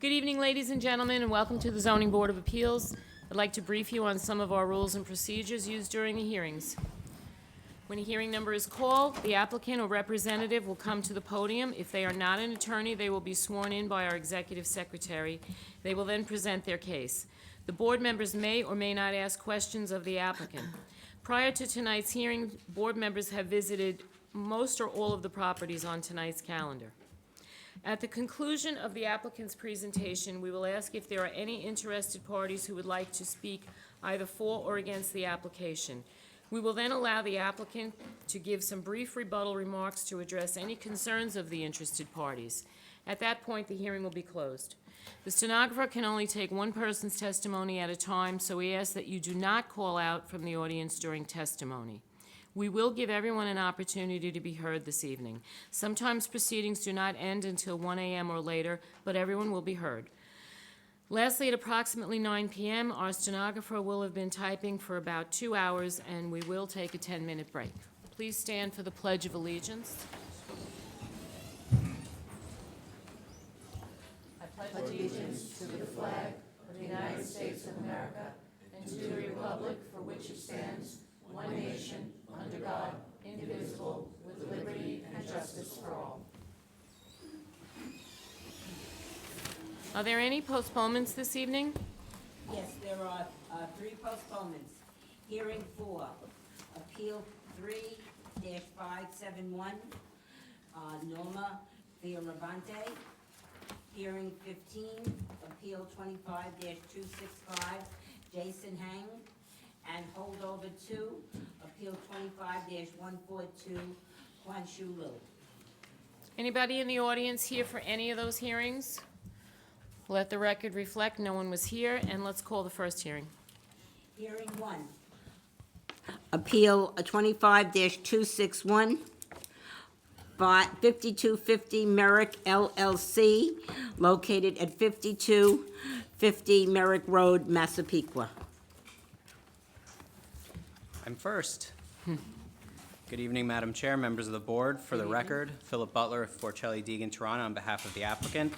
Good evening, ladies and gentlemen, and welcome to the Zoning Board of Appeals. I'd like to brief you on some of our rules and procedures used during the hearings. When a hearing number is called, the applicant or representative will come to the podium. If they are not an attorney, they will be sworn in by our executive secretary. They will then present their case. The board members may or may not ask questions of the applicant. Prior to tonight's hearing, board members have visited most or all of the properties on tonight's calendar. At the conclusion of the applicant's presentation, we will ask if there are any interested parties who would like to speak either for or against the application. We will then allow the applicant to give some brief rebuttal remarks to address any concerns of the interested parties. At that point, the hearing will be closed. The stenographer can only take one person's testimony at a time, so we ask that you do not call out from the audience during testimony. We will give everyone an opportunity to be heard this evening. Sometimes proceedings do not end until 1 a.m. or later, but everyone will be heard. Lastly, at approximately 9 p.m., our stenographer will have been typing for about 2 hours, and we will take a 10-minute break. Please stand for the Pledge of Allegiance. I pledge allegiance to the flag of the United States of America and to the republic for which it stands, one nation, under God, indivisible, with liberty and justice for all. Are there any postponements this evening? Yes, there are three postponements. Hearing 4, Appeal 3-571, Norma Fioravante. Hearing 15, Appeal 25-265, Jason Hang. And holdover 2, Appeal 25-142, Quan Shu Liu. Anybody in the audience here for any of those hearings? Let the record reflect no one was here, and let's call the first hearing. Hearing 1, Appeal 25-261, 5250 Merrick LLC, located at 5250 Merrick Road, Massapequa. I'm first. Good evening, Madam Chair, members of the board. For the record, Philip Butler of Forcelli Deegan Toronto on behalf of the applicant.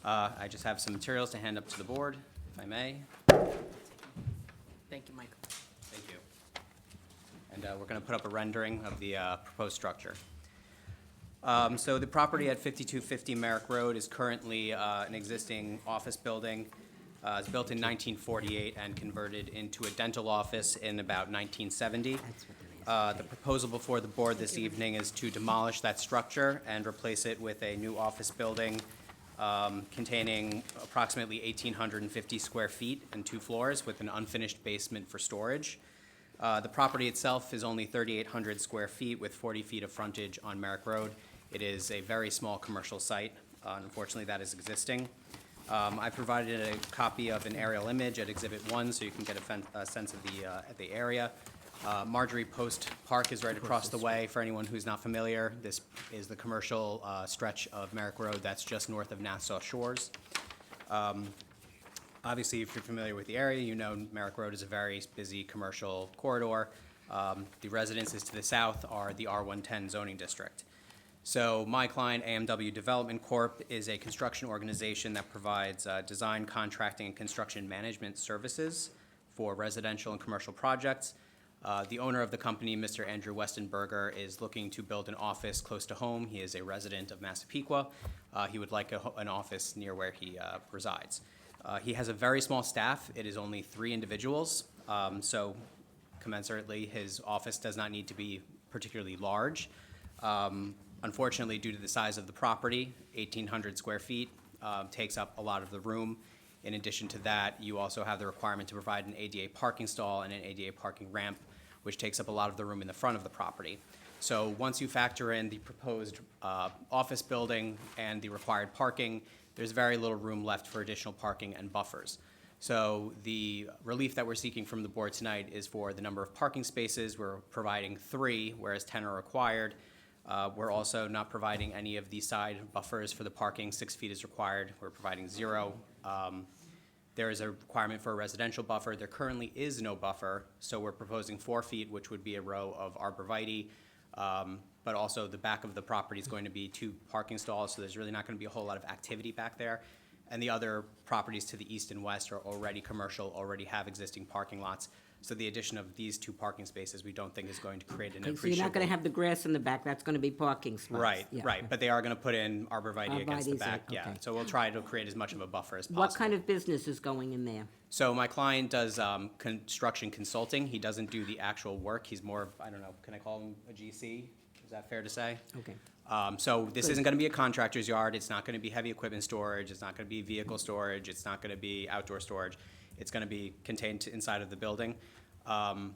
I just have some materials to hand up to the board, if I may. Thank you, Michael. Thank you. And we're going to put up a rendering of the proposed structure. So the property at 5250 Merrick Road is currently an existing office building. It's built in 1948 and converted into a dental office in about 1970. The proposal before the board this evening is to demolish that structure and replace it with a new office building containing approximately 1,850 square feet and 2 floors with an unfinished basement for storage. The property itself is only 3,800 square feet with 40 feet of frontage on Merrick Road. It is a very small commercial site. Unfortunately, that is existing. I provided a copy of an aerial image at Exhibit 1 so you can get a sense of the area. Marjorie Post Park is right across the way. For anyone who's not familiar, this is the commercial stretch of Merrick Road that's just north of Nassau Shores. Obviously, if you're familiar with the area, you know Merrick Road is a very busy commercial corridor. The residences to the south are the R110 zoning district. So my client, AMW Development Corp., is a construction organization that provides design, contracting, and construction management services for residential and commercial projects. The owner of the company, Mr. Andrew Westenberger, is looking to build an office close to home. He is a resident of Massapequa. He would like an office near where he resides. He has a very small staff. It is only 3 individuals. So commensurately, his office does not need to be particularly large. Unfortunately, due to the size of the property, 1,800 square feet takes up a lot of the room. In addition to that, you also have the requirement to provide an ADA parking stall and an ADA parking ramp, which takes up a lot of the room in the front of the property. So once you factor in the proposed office building and the required parking, there's very little room left for additional parking and buffers. So the relief that we're seeking from the board tonight is for the number of parking spaces. We're providing 3, whereas 10 are required. We're also not providing any of the side buffers for the parking. 6 feet is required. We're providing 0. There is a requirement for a residential buffer. There currently is no buffer, so we're proposing 4 feet, which would be a row of arborvitae. But also the back of the property is going to be 2 parking stalls, so there's really not going to be a whole lot of activity back there. And the other properties to the east and west are already commercial, already have existing parking lots. So the addition of these 2 parking spaces, we don't think is going to create an Okay, appreciable. so you're not gonna have the grass in the back, that's gonna be parking spots? Right, Yeah. right, but they are gonna put in arborvitae against the Arborvitae's, back, yeah. okay. So we'll try to create as much of a buffer as possible. What kind of business is going in there? So my client does construction consulting. He doesn't do the actual work. He's more of, I don't know, can I call him a GC? Is that fair to say? Okay. So this Good. isn't gonna be a contractor's yard. It's not gonna be heavy equipment storage. It's not gonna be vehicle storage. It's not gonna be outdoor storage. It's gonna be contained inside of the building. And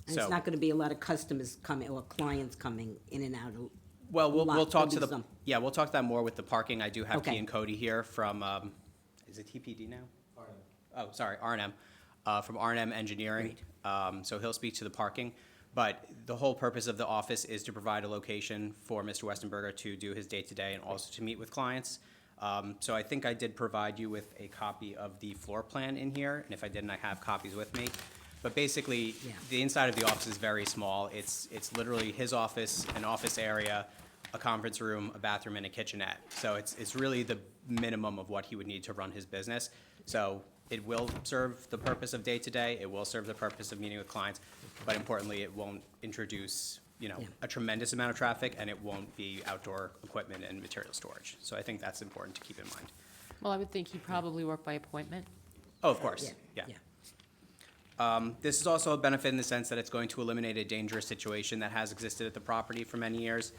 it's So, not gonna be a lot of customers coming, or clients coming in and out of, well, we'll lot, talk there'll to be some. yeah, we'll talk to that more with the parking. I do have Okay. Key and Cody here from, is it TPD now? Oh, sorry, R&M, from R&M Engineering. So he'll speak to the parking. But the whole purpose of the office is to provide a location for Mr. Westenberger to do his day-to-day and also to meet with clients. So I think I did provide you with a copy of the floor plan in here, and if I didn't, I have copies with me. But basically, Yeah. the inside of the office is very small. It's literally his office, an office area, a conference room, a bathroom, and a kitchenette. So it's really the minimum of what he would need to run his business. So it will serve the purpose of day-to-day, it will serve the purpose of meeting with clients, but importantly, it won't introduce, Yeah. a tremendous amount of traffic, and it won't be outdoor equipment and material storage. So I think that's important to keep in mind. Well, I would think he'd probably work by appointment. Oh, of course, yeah. This is also a benefit in the sense that it's going to eliminate a dangerous situation that has existed at the property for many years.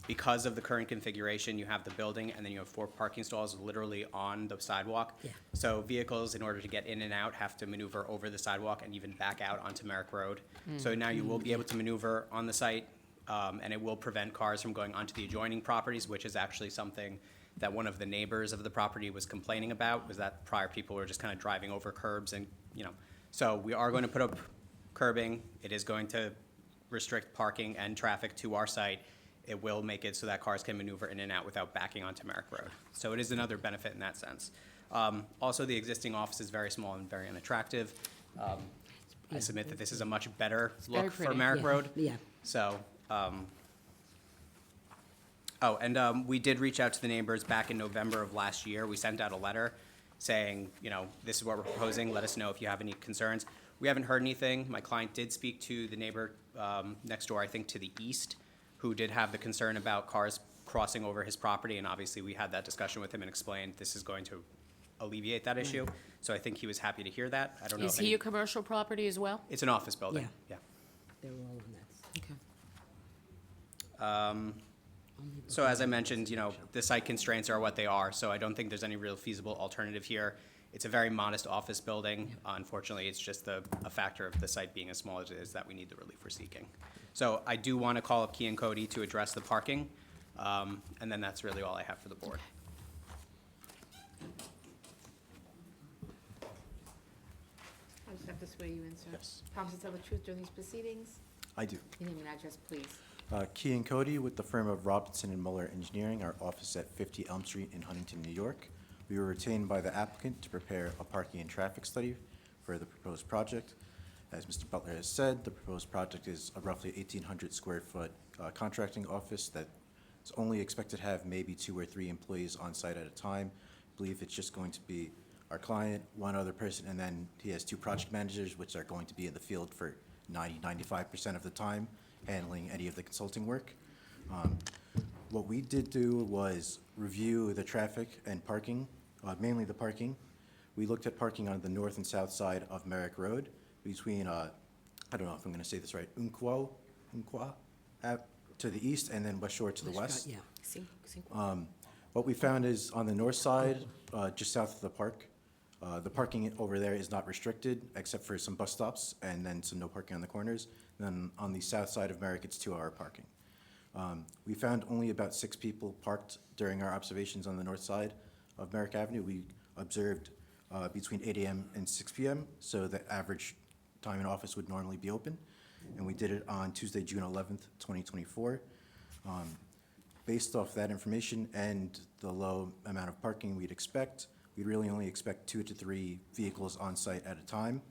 Because of the current configuration, you have the building, and then you have 4 parking stalls literally on the sidewalk. Yeah. So vehicles, in order to get in and out, have to maneuver over the sidewalk and even back out onto Merrick Road. So now you will be able to maneuver on the site, and it will prevent cars from going onto the adjoining properties, which is actually something that one of the neighbors of the property was complaining about, was that prior people were just kind of driving over curbs and, So we are going to put up curbing. It is going to restrict parking and traffic to our site. It will make it so that cars can maneuver in and out without backing onto Merrick Road. So it is another benefit in that sense. Also, the existing office is very small and very unattractive. I submit that this is a much better very look for pretty. Merrick Yeah, Road. yeah. So, we did reach out to the neighbors back in November of last year. We sent out a letter saying, this is what we're proposing, let us know if you have any concerns. We haven't heard anything. My client did speak to the neighbor next door, I think to the east, who did have the concern about cars crossing over his property, and obviously we had that discussion with him and explained this is going to alleviate that issue. So I think he was happy to hear that. I don't know Is if he any, a commercial property as well? it's an office building, yeah. They're all in that. Okay. So as I mentioned, the site constraints are what they are, so I don't think there's any real feasible alternative here. It's a very modest office building. Unfortunately, it's just a factor of the site being as small as it is that we need the relief we're seeking. So I do want to call up Key and Cody to address the parking, and then that's really all I have for the board. I just have to swear you in, sir. Yes. Promise to tell the truth during these proceedings. I do. Your name and address, please. Key and Cody with the firm of Robinson and Muller Engineering, our office at 50 Elm Street in Huntington, New York. We were retained by the applicant to prepare a parking and traffic study for the proposed project. As Mr. Butler has said, the proposed project is a roughly 1,800 square foot contracting office that is only expected to have maybe 2 or 3 employees on site at a time. I believe it's just going to be our client, one other person, and then he has 2 project managers, which are going to be in the field for 95% of the time, handling any of the consulting work. What we did do was review the traffic and parking, mainly the parking. We looked at parking on the north and south side of Merrick Road between, I don't know if I'm going to say this right, Umpqua, to the east, and then West Shore to the west. Yeah. What we found is on the north side, just south of the park, the parking over there is not restricted except for some bus stops and then some no parking on the corners. Then on the south side of Merrick, it's 2-hour parking. We found only about 6 people parked during our observations on the north side of Merrick Avenue. We observed between 8 a.m. and 6 p.m., so the average time in office would normally be open. And we did it on Tuesday, June 11th, 2024. Based off that information and the low amount of parking we'd expect, we'd really only expect 2 to 3 vehicles on site at a time.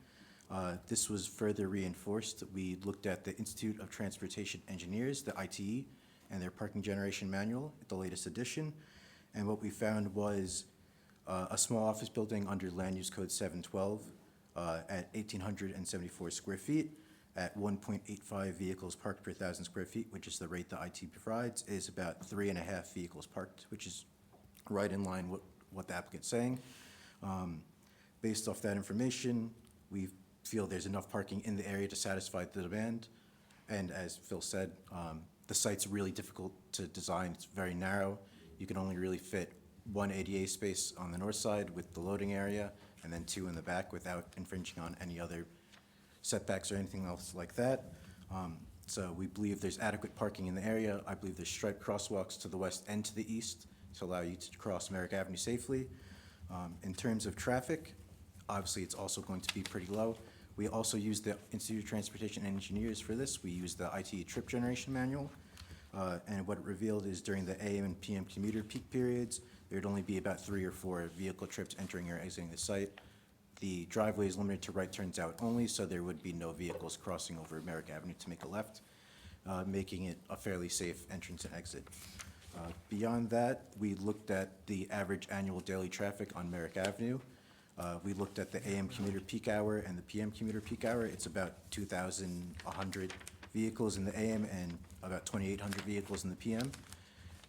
This was further reinforced. We looked at the Institute of Transportation Engineers, the ITE, and their parking generation manual, the latest edition. And what we found was A small office building under Land Use Code 712 at 1,874 square feet at 1.85 vehicles parked per 1,000 square feet, which is the rate the IT provides, is about 3.5 vehicles parked, which is right in line with what the applicant's saying. Based off that information, we feel there's enough parking in the area to satisfy the demand. And as Phil said, the site's really difficult to design. It's very narrow. You can only really fit one ADA space on the north side with the loading area, and then 2 in the back without infringing on any other setbacks or anything else like that. So we believe there's adequate parking in the area. I believe there's striped crosswalks to the west and to the east to allow you to cross Merrick Avenue safely. In terms of traffic, obviously it's also going to be pretty low. We also use the Institute of Transportation Engineers for this. We use the IT trip generation manual. And what it revealed is during the AM and PM commuter peak periods, there'd only be about 3 or 4 vehicle trips entering or exiting the site. The driveway is limited to right turns out only, so there would be no vehicles crossing over Merrick Avenue to make a left, making it a fairly safe entrance and exit. Beyond that, we looked at the average annual daily traffic on Merrick Avenue. We looked at the AM commuter peak hour and the PM commuter peak hour. It's about 2,100 vehicles in the AM and about 2,800 vehicles in the PM.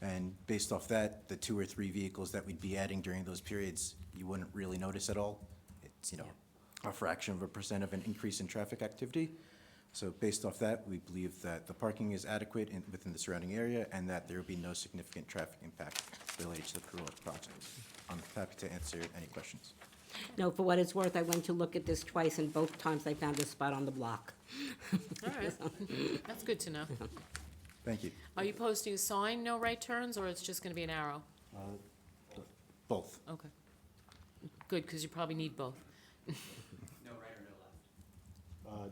And based off that, the 2 or 3 vehicles that we'd be adding during those periods, you wouldn't really notice at all. It's, a fraction of a % of an increase in traffic activity. So based off that, we believe that the parking is adequate within the surrounding area and that there will be no significant traffic impact related to the proposed project. I'm happy to answer any questions. No, for what it's worth, I went to look at this twice, and both times I found a spot on the block. All right, that's good to know. Thank you. Are you posting a sign, no right turns, or it's just gonna be an arrow? Both. Okay. Good, because you probably need both. No right or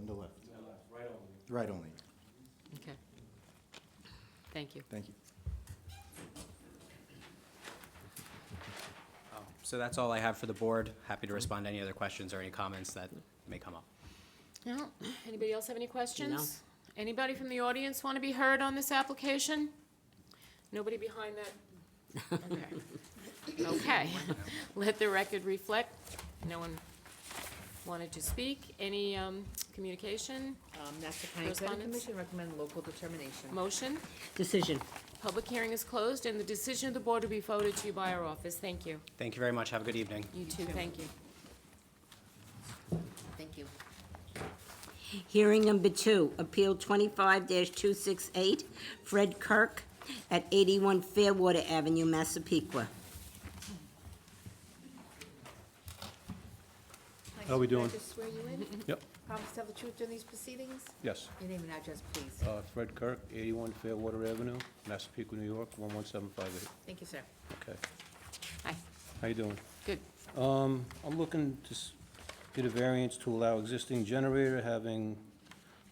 no left? No left. Right only. Okay. Thank you. Thank you. So that's all I have for the board. Happy to respond to any other questions or any comments that may come up. No, anybody else have any questions? Anybody from the audience want to be heard on this application? Nobody behind that? Okay. Okay. Let the record reflect. No one wanted to speak. Any communication? Nassau County Planning Correspondence? Commission recommend local determination. Motion? Decision. Public hearing is closed, and the decision of the board will be forwarded to you by our office. Thank you. Thank you very much. Have a good evening. You too, thank you. Thank you. Hearing number 2, Appeal 25-268, Fred Kirk at 81 Fairwater Avenue, Massapequa. How we doing? Can I just swear you in? Yep, Promise to tell the truth during these proceedings? yes. Your name and address, please. Fred Kirk, 81 Fairwater Avenue, Massapequa, New York, 11758. Thank you, sir. Okay. Hi, How you doing? good. I'm looking to get a variance to allow existing generator having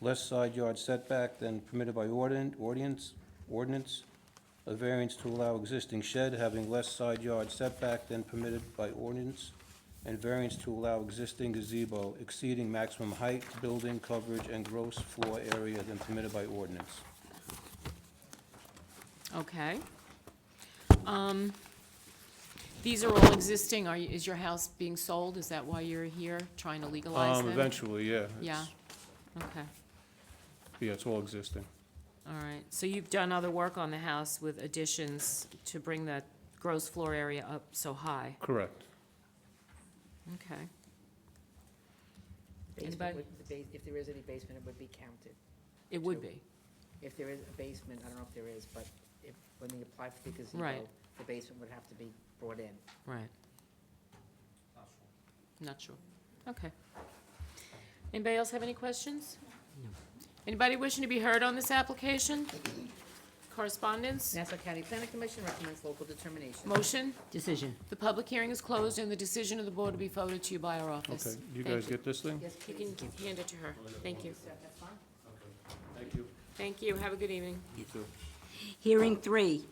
less side yard setback than permitted by ordinance. A variance to allow existing shed having less side yard setback than permitted by ordinance. And variance to allow existing gazebo exceeding maximum height, building coverage, and gross floor area than permitted by ordinance. Okay. These are all existing. Is your house being sold? Is that why you're here, trying to legalize them? Eventually, yeah. Yeah, okay, Yeah, it's all existing. all right. So you've done other work on the house with additions to bring that gross floor area up so high? Correct. Okay. Basement Anybody? if there is any basement, it would be counted. It would Two. be, If there is a basement, I don't know if there is, but when they apply for the gazebo, Right. the basement would have to be brought in. right. Not sure. Okay. Anybody else have any questions? No. Anybody wishing to be heard on this application? Correspondence? Nassau County Planning Commission recommends local determination. Motion? Decision. The public hearing is closed, and the decision of the board will be forwarded to you by our office. Okay, you Thank guys get this thing? Yes, You please. can hand it to her. Thank you. Sir, that's fine. Thank you. Thank you. Have a good evening. You too. Hearing 3,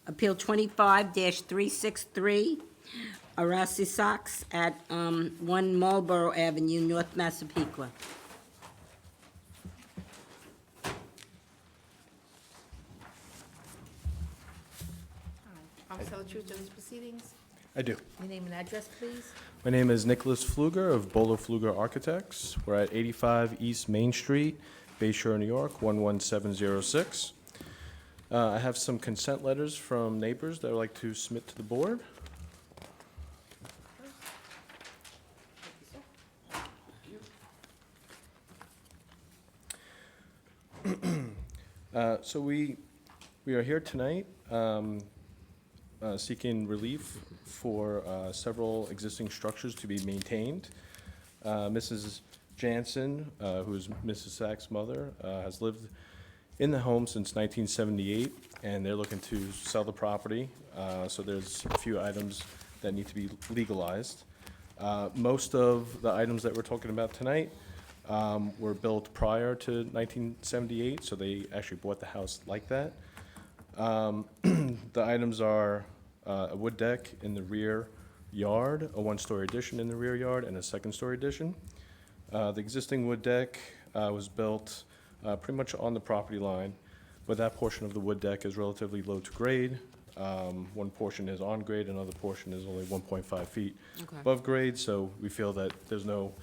Appeal 25-363, Arasi Sox at 1 Marlborough Avenue, North Massapequa. Promise to tell the truth during these proceedings? I do. Your name and address, please? My name is Nicholas Pfluger of Bolo Pfluger Architects. We're at 85 East Main Street, Bay Shore, New York, 11706. I have some consent letters from neighbors that I'd like to submit to the board. So we are here tonight seeking relief for several existing structures to be maintained. Mrs. Jansen, who is Mrs. Sachs' mother, has lived in the home since 1978, and they're looking to sell the property. So there's a few items that need to be legalized. Most of the items that we're talking about tonight were built prior to 1978, so they actually bought the house like that. The items are a wood deck in the rear yard, a one-story addition in the rear yard, and a second-story addition. The existing wood deck was built pretty much on the property line, but that portion of the wood deck is relatively low to grade. One portion is on grade, another portion is only 1.5 feet Okay. above grade, so we feel that there's no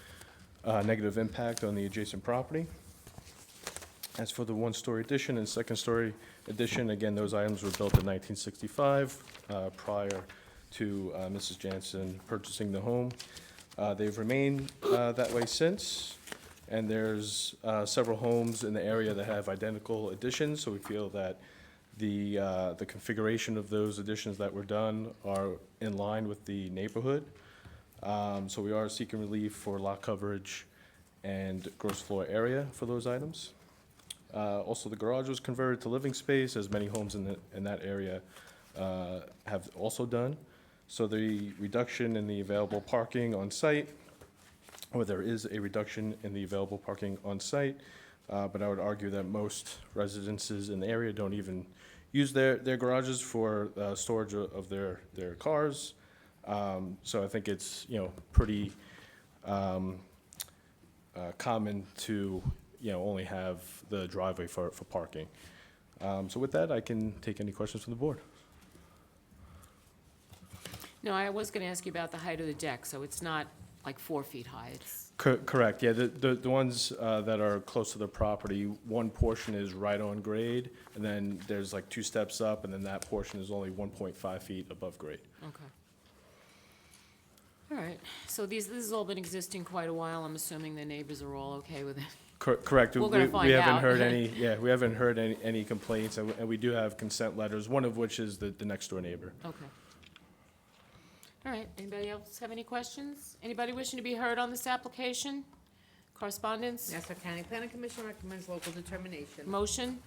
negative impact on the adjacent property. As for the one-story addition and second-story addition, again, those items were built in 1965, prior to Mrs. Jansen purchasing the home. They've remained that way since, and there's several homes in the area that have identical additions, so we feel that the configuration of those additions that were done are in line with the neighborhood. So we are seeking relief for lot coverage and gross floor area for those items. Also, the garage was converted to living space, as many homes in that area have also done. So the reduction in the available parking on site, or there is a reduction in the available parking on site, but I would argue that most residences in the area don't even use their garages for storage of their cars. So I think it's, pretty common to, only have the driveway for parking. So with that, I can take any questions from the board. No, I was going to ask you about the height of the deck, so it's not like 4 feet high. It's, Correct, yeah, the ones that are close to the property, one portion is right on grade, and then there's like 2 steps up, and then that portion is only 1.5 feet above grade. okay. All right, so this has all been existing quite a while. I'm assuming the neighbors are all okay with it. Correct. We're gonna find We haven't out. heard we haven't heard any complaints, and we do have consent letters, one of which is the next door neighbor. Okay. All right, anybody else have any questions? Anybody wishing to be heard on this application? Correspondence? Nassau County Planning Commission recommends local determination. Motion?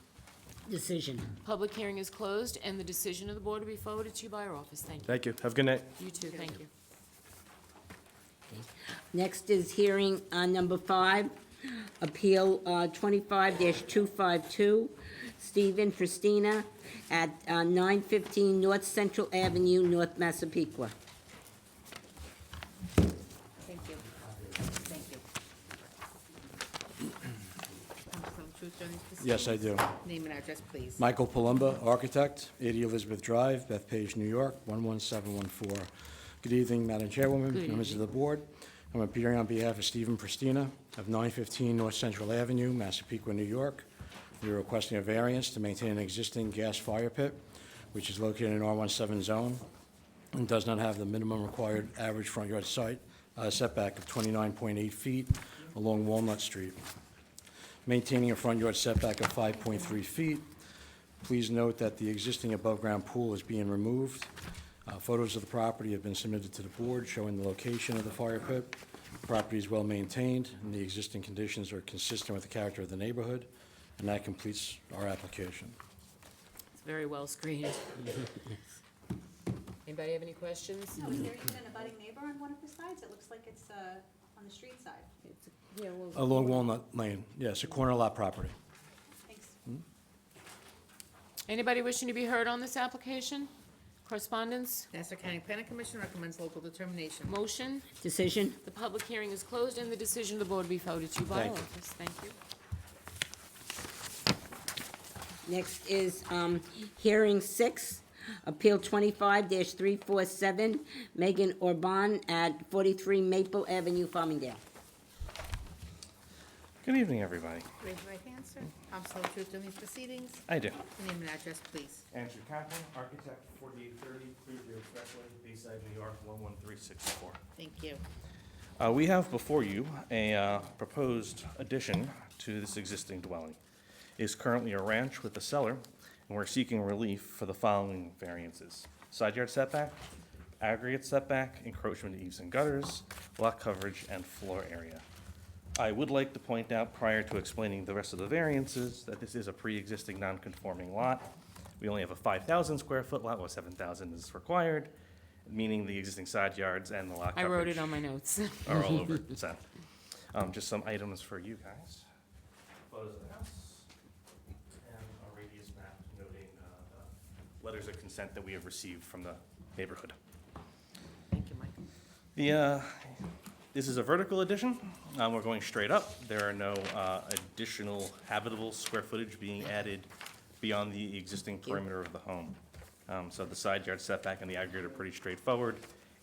Decision. Public hearing is closed, and the decision of the board will be forwarded to you by our office. Thank you. Thank you. Have a good night. You too, thank you. Next is hearing on number 5, Appeal 25-252, Stephen Christina at 915 North Central Avenue, North Massapequa. Thank you. Thank you. Some truth on these Yes, I proceedings? do. Name and address, please. Michael Palumba, architect, 80 Elizabeth Drive, Bethpage, New York, 11714. Good evening, Madam Chairwoman, Good members of the board. I'm appearing on behalf of Stephen Pristina of 915 North Central Avenue, Massapequa, New York. We are requesting a variance to maintain an existing gas fire pit, which is located in an R17 zone and does not have the minimum required average front yard setback of 29.8 feet along Walnut Street. Maintaining a front yard setback of 5.3 feet. Please note that the existing above-ground pool is being removed. Photos of the property have been submitted to the board showing the location of the fire pit. The property is well-maintained, and the existing conditions are consistent with the character of the neighborhood, and that completes our application. It's very well screened. Anybody have any questions? No, is there even an abutting neighbor on one of the sides? It looks like it's on the street side. Along Walnut Lane, yes, a corner lot property. Thanks. Anybody wishing to be heard on this application? Correspondence? Nassau County Planning Commission recommends local determination. Motion? Decision. The public hearing is closed, and the decision of the board will be forwarded to you by our Thank you. office. Thank you. Next is hearing 6, Appeal 25-347, Megan Orban at 43 Maple Avenue, Farmingdale. Good evening, everybody. Raise your right hand, sir. Counsel, truth in these proceedings. I do. Your name and address, please. Andrew Kaplan, architect, 4830 Clearview Expressway, Bayside, New York, 11364. Thank you. We have before you a proposed addition to this existing dwelling. It is currently a ranch with a cellar, and we're seeking relief for the following variances: side yard setback, aggregate setback, encroachment to eaves and gutters, lot coverage, and floor area. I would like to point out, prior to explaining the rest of the variances, that this is a pre-existing non-conforming lot. We only have a 5,000 square foot lot, well, 7,000 is required, meaning the existing side yards and the lot I coverage wrote it on my notes. are all over. So, just some items for you guys. Photos of the house, and a radius map noting the letters of consent that we have received from the neighborhood. Thank you, Michael. This is a vertical addition. We're going straight up. There are no additional habitable square footage being added beyond the existing perimeter of the home. So the side yard setback and the aggregate are pretty straightforward,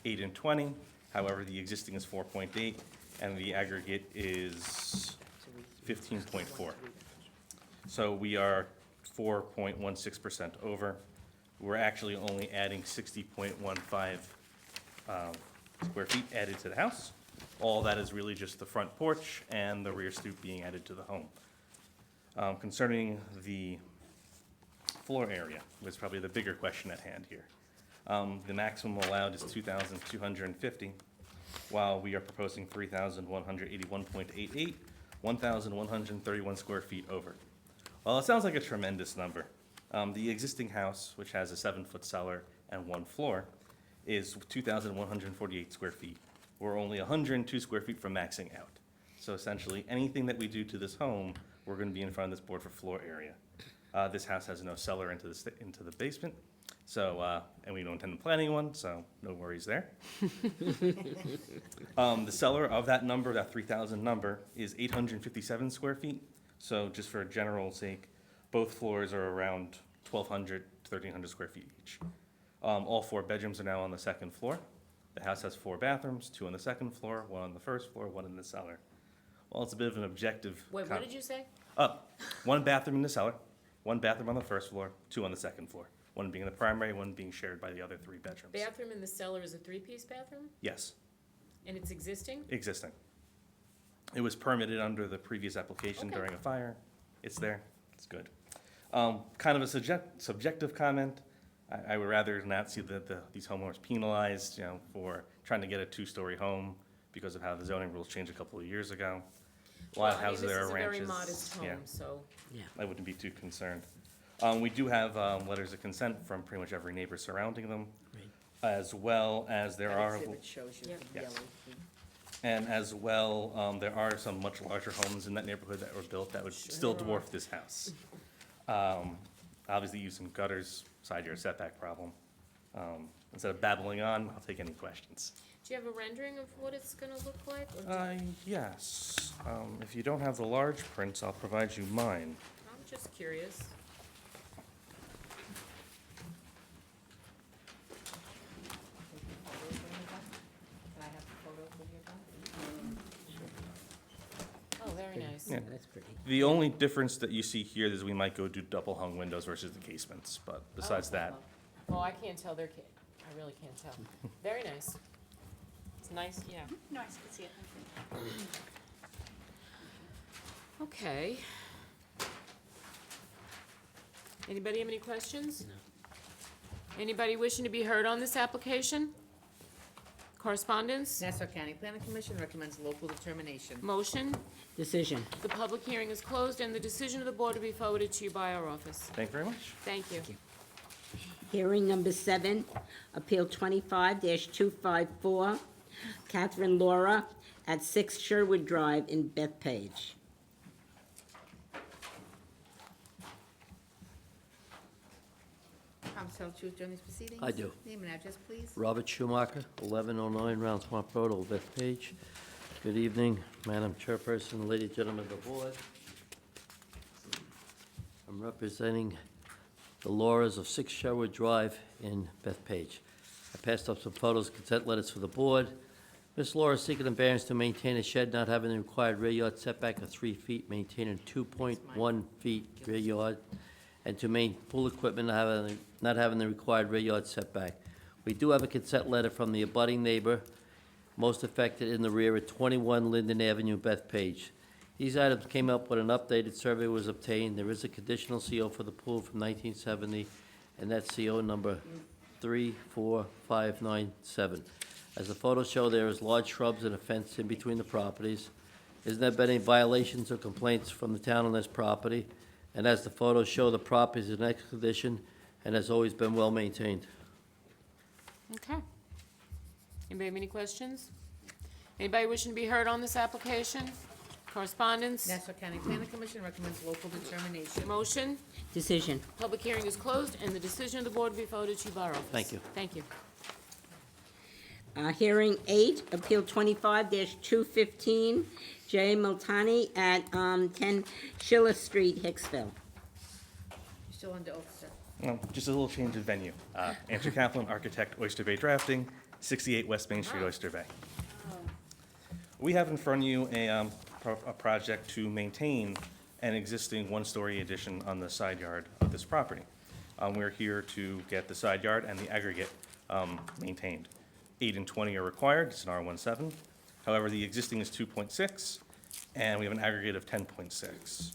8 and 20. However, the existing is 4.8, and the aggregate is 15.4. So we are 4.16% over. We're actually only adding 60.15 square feet added to the house. All that is really just the front porch and the rear stoop being added to the home. Concerning the floor area, was probably the bigger question at hand here. The maximum allowed is 2,250, while we are proposing 3,181.88, 1,131 square feet over. Well, it sounds like a tremendous number. The existing house, which has a 7-foot cellar and 1 floor, is 2,148 square feet. We're only 102 square feet from maxing out. So essentially, anything that we do to this home, we're going to be in front of this board for floor area. This house has no cellar into the basement, so, and we don't intend to plan one, so no worries there. The cellar of that number, that 3,000 number, is 857 square feet. So just for general sake, both floors are around 1,200 to 1,300 square feet each. All 4 bedrooms are now on the second floor. The house has 4 bathrooms, 2 on the second floor, 1 on the first floor, 1 in the cellar. Well, it's a bit of an objective. Wait, what did you say? 1 bathroom in the cellar, 1 bathroom on the first floor, 2 on the second floor. 1 being the primary, 1 being shared by the other 3 bedrooms. Bathroom in the cellar is a 3-piece bathroom, Yes, and it's existing? existing. It was permitted under the previous application Okay. during a fire. It's there, it's good. Kind of a subjective comment. I would rather not see these homeowners penalized, for trying to get a 2-story home because of how the zoning rules changed a couple of years ago. A lot of houses there are ranches. This is a very modest Yeah. home, so. I wouldn't be too concerned. We do have letters of consent from pretty much every neighbor surrounding them, as well as there That are, exhibit shows you Yep. the Yes. yellow. and as well, there are some much larger homes in that neighborhood that were built that would still dwarf this house. Obviously, using gutters, side yard setback problem. Instead of babbling on, I'll take any questions. Do you have a rendering of what it's gonna look like? Or Yes. If you don't have the large prints, I'll provide you mine. I'm just curious. Photos when you're done? Can I have the photos when you're done? Oh, very nice. Yeah. That's pretty. The only difference that you see here is we might go do double hung windows versus the casements, but besides that, Oh, I can't tell I really can't tell. Very nice. It's nice, yeah. No, I can see it. Thank you. Okay. Anybody have any questions? No. Anybody wishing to be heard on this application? Correspondence? Nassau County Planning Commission recommends local determination. Motion? Decision. The public hearing is closed, and the decision of the board will be forwarded to you by our office. thank you very much. Thank you. Hearing number 7, Appeal 25-254, Catherine Laura at 6 Sherwood Drive in Bethpage. Counsel, truth during these proceedings? I do. Name and address, please. Robert Schumacher, 1109 Round Swamp Road, Old Bethpage. Good evening, Madam Chairperson, ladies and gentlemen of the board. I'm representing the Lauras of 6 Sherwood Drive in Bethpage. I passed up some photos, consent letters for the board. Ms. Laura is seeking a variance to maintain a shed not having the required rear yard setback of 3 feet, maintaining 2.1 feet rear yard, and to maintain pool equipment not having the required rear yard setback. We do have a consent letter from the abutting neighbor, most affected in the rear at 21 Linden Avenue, Bethpage. These items came up when an updated survey was obtained. There is a conditional CO for the pool from 1970, and that's CO number 34597. As the photos show, there is large shrubs and a fence in between the properties. Isn't there been any violations or complaints from the town on this property? And as the photos show, the property is in excellent condition and has always been well maintained. Okay. Anybody have any questions? Anybody wishing to be heard on this application? Correspondence? Nassau County Planning Commission recommends local determination. Motion? Decision. Public hearing is closed, and the decision of the board will be voted to by our office. Thank you. Thank you. Hearing 8, Appeal 25-215, Jay Multani at 10 Schiller Street, Hicksville. You're still under oath, sir. Just a little change of venue. Andrew Kaplan, architect, Oyster Bay Drafting, 68 West Main Street, Oyster Bay. We have in front of you a project to maintain an existing one-story addition on the side yard of this property. We're here to get the side yard and the aggregate maintained. 8 and 20 are required, it's an R17. However, the existing is 2.6, and we have an aggregate of 10.6.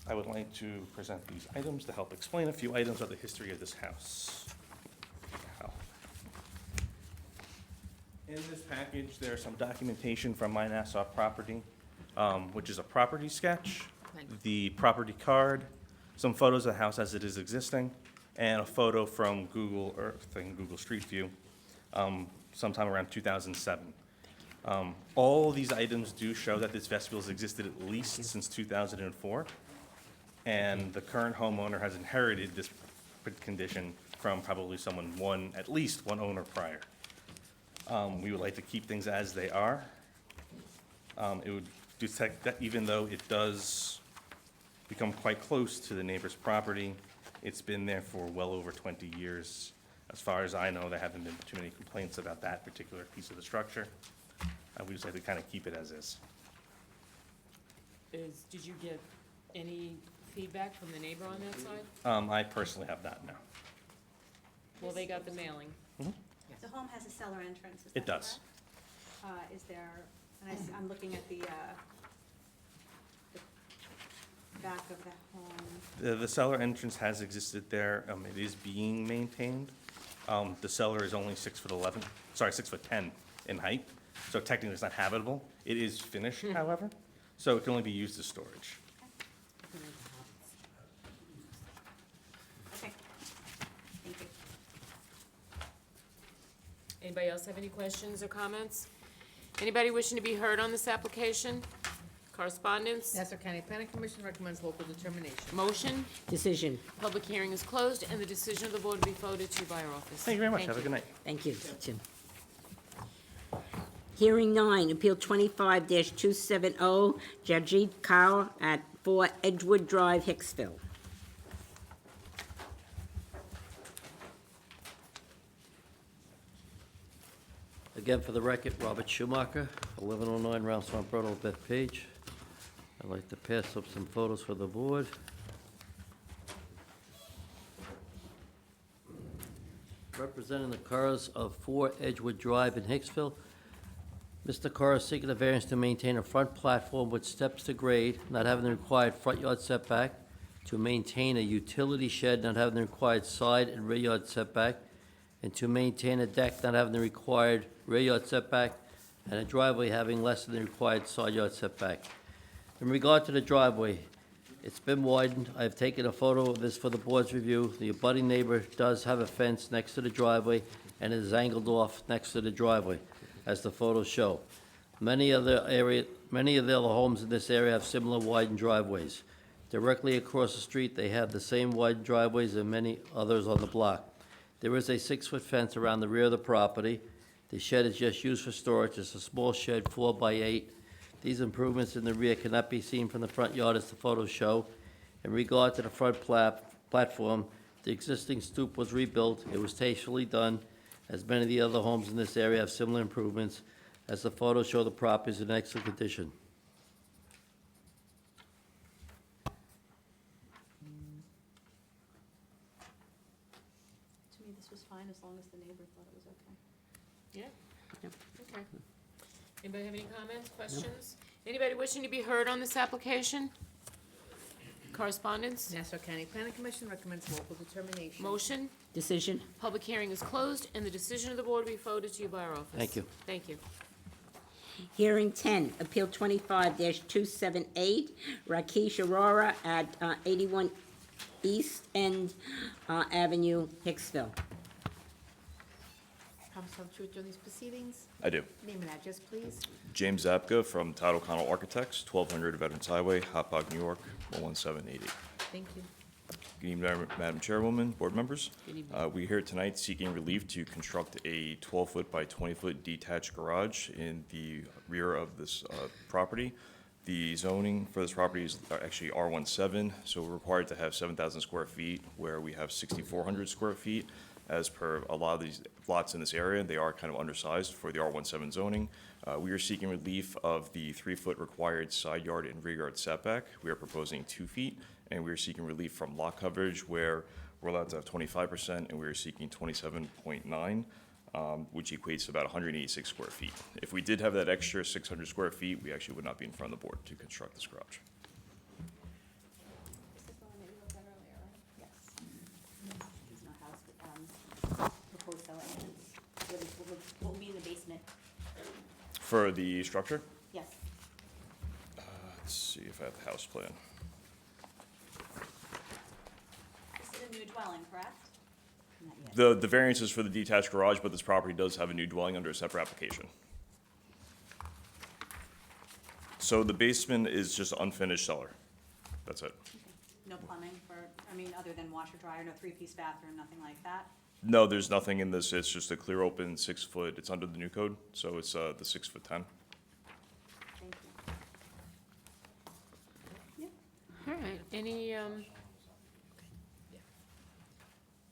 I would like to present these items to help explain a few items of the history of this house. In this package, there's some documentation from My Nassau Property, which is a property sketch, the property card, some photos of the house as it is existing, and a photo from Google Earth and Google Street View, sometime around 2007. All these items do show that this vestibule has existed at least since 2004, and the current homeowner has inherited this condition from probably at least one owner prior. We would like to keep things as they are. It would detect that even though it does become quite close to the neighbor's property, it's been there for well over 20 years. As far as I know, there haven't been too many complaints about that particular piece of the structure. We just like to kind of keep it as is. Did you get any feedback from the neighbor on that side? I personally have not, no. Well, they got the mailing. The home has a cellar entrance, is It that does. correct? Is there, and I'm looking at the back of the home. The cellar entrance has existed there. It is being maintained. The cellar is only 6'11", 6'10" in height, so technically it's not habitable. It is finished, however, so it can only be used as storage. Okay. Thank you. Anybody else have any questions or comments? Anybody wishing to be heard on this application? Correspondence? Nassau County Planning Commission recommends local determination. Motion? Decision. Public hearing is closed, and the decision of the board will be voted to by our office. Thank you very much. Have a good night. Thank you, Jim. Hearing 9, Appeal 25-270, Jajit Kaur at 4 Edgewood Drive, Hicksville. Again, for the record, Robert Schumacher, 1109 Round Swamp Road, Old Bethpage. I'd like to pass up some photos for the board. Representing the cars of 4 Edgewood Drive in Hicksville, Mr. Carr is seeking a variance to maintain a front platform with steps to grade, not having the required front yard setback, to maintain a utility shed, not having the required side and rear yard setback, and to maintain a deck not having the required rear yard setback, and a driveway having less than the required side yard setback. In regard to the driveway, it's been widened. I've taken a photo of this for the board's review. The abutting neighbor does have a fence next to the driveway, and it is angled off next to the driveway, as the photos show. Many of the other homes in this area have similar widened driveways. Directly across the street, they have the same wide driveways and many others on the block. There is a 6-foot fence around the rear of the property. The shed is just used for storage. It's a small shed, 4x8. These improvements in the rear cannot be seen from the front yard as the photos show. In regard to the front platform. The existing stoop was rebuilt. It was tastefully done, as many of the other homes in this area have similar improvements. As the photos show, the property is in excellent condition. To me, this was fine, as long as the neighbor thought it was okay. Yeah? Okay. Anybody have any comments, questions? Anybody wishing to be heard on this application? Correspondence? Nassau County Planning Commission recommends local determination. Motion? Decision. Public hearing is closed, and the decision of the board will be forwarded to you by our office. Thank you. Thank you. Hearing 10, Appeal 25-278, Rakesh Arora at 81 East End Avenue, Hicksville. Promise to tell the truth during these proceedings. I do. Name and address, please. James Zapka from Todd O'Connell Architects, 1200 Veterans Highway, Hopog, New York, 11788. Thank you. Good evening, Madam Chairwoman, board members. Good evening. We're here tonight seeking relief to construct a 12-foot by 20-foot detached garage in the rear of this property. The zoning for this property is actually R17, so we're required to have 7,000 square feet, where we have 6,400 square feet. As per a lot of these lots in this area, they are kind of undersized for the R17 zoning. We are seeking relief of the 3-foot required side yard and rear yard setback. We are proposing 2 feet, and we are seeking relief from lot coverage, where we're allowed to have 25%, and we are seeking 27.9, which equates to about 186 square feet. If we did have that extra 600 square feet, we actually would not be in front of the board to construct this garage. This is the one that you looked at earlier, right? Yes. There's no house, proposed cell entrance. What will be in the basement? For the structure, Yes. let's see if I have the house plan. This is a new dwelling, correct? Not yet. The variance is for the detached garage, but this property does have a new dwelling under a separate application. So the basement is just unfinished cellar. That's it. No plumbing for, I mean, other than washer, dryer, no 3-piece bathroom, nothing like that? No, there's nothing in this. It's just a clear open 6-foot. It's under the new code, so it's the 6'10". Thank you. All right, any,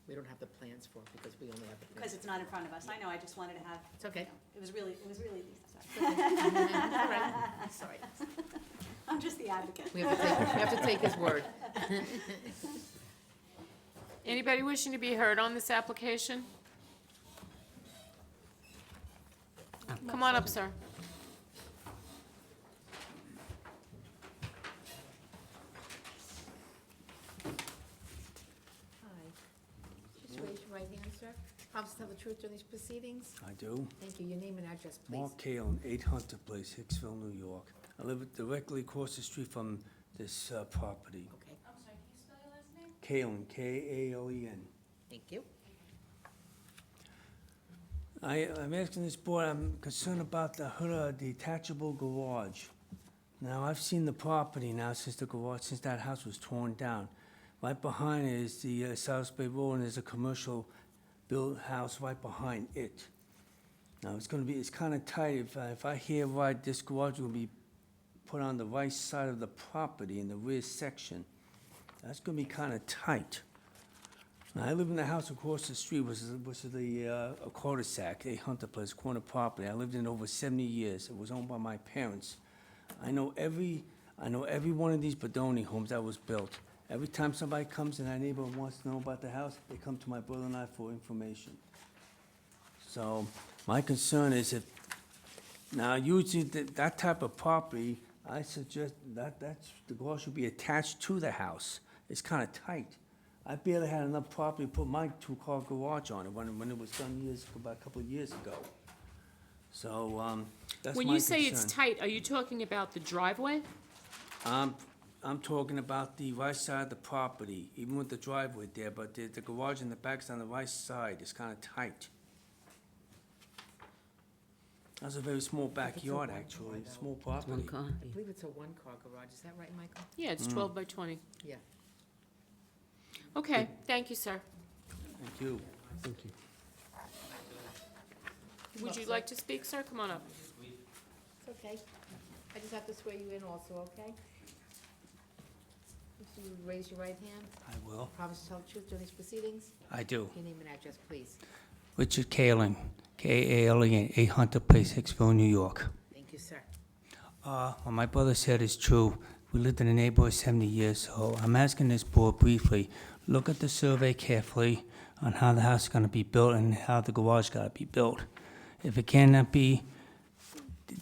We don't have the plans for it because we only have the Because plans. it's not in front of us. I know, I just wanted to have. It's okay. It was really, sorry. Sorry. I'm just the advocate. We have to take his word. anybody wishing to be heard on this application? Come on up, sir. Hi. Just raise your right hand, sir. Promise to tell the truth during these proceedings. I do. Thank you. Your name and address, please. Mark Kalen, 8 Hunter Place, Hicksville, New York. I live directly across the street from this property. Okay, I'm sorry, can you spell your last name? Kalen, K-A-L-E-N. thank you. I'm asking this board, I'm concerned about the hood of detachable garage. Now, I've seen the property now since since that house was torn down. Right behind it is the South Bay Road, and there's a commercial built house right behind it. Now, it's kind of tight. If I hear right, this garage will be put on the right side of the property in the rear section. That's gonna be kind of tight. Now, I live in the house across the street, which is a cul-de-sac, 8 Hunter Place, corner property. I lived in it over 70 years. It was owned by my parents. I know every one of these Bodoni homes that was built. Every time somebody comes and that neighbor wants to know about the house, they come to my brother and I for information. So, my concern is if, now usually that type of property, I suggest the garage should be attached to the house. It's kind of tight. I barely had enough property to put my 2-car garage on it when it was done about a couple of years ago. So, that's my concern. When you say it's tight, are you talking about the driveway? I'm talking about the right side of the property, even with the driveway there, but the garage in the back's on the right side. It's kind of tight. That's a very small backyard, actually, small property. One car. I believe it's a 1-car garage. Is that right, Michael? Yeah, it's 12 by 20. Yeah. Okay, thank you, sir. Thank you. Thank you. Would you like to speak, sir? Come on up. It's okay. I just have to swear you in also, okay? Mr. you would raise your right hand? I will. Promise to tell the truth during these proceedings? I do. Your name and address, please. Richard Kaling, K-A-L-E-N, 800 Place, Hicksville, New York. Thank you, sir. What my brother said is true. We lived in the neighborhood 70 years, so I'm asking this board briefly, look at the survey carefully on how the house is gonna be built and how the garage gotta be built. If it cannot be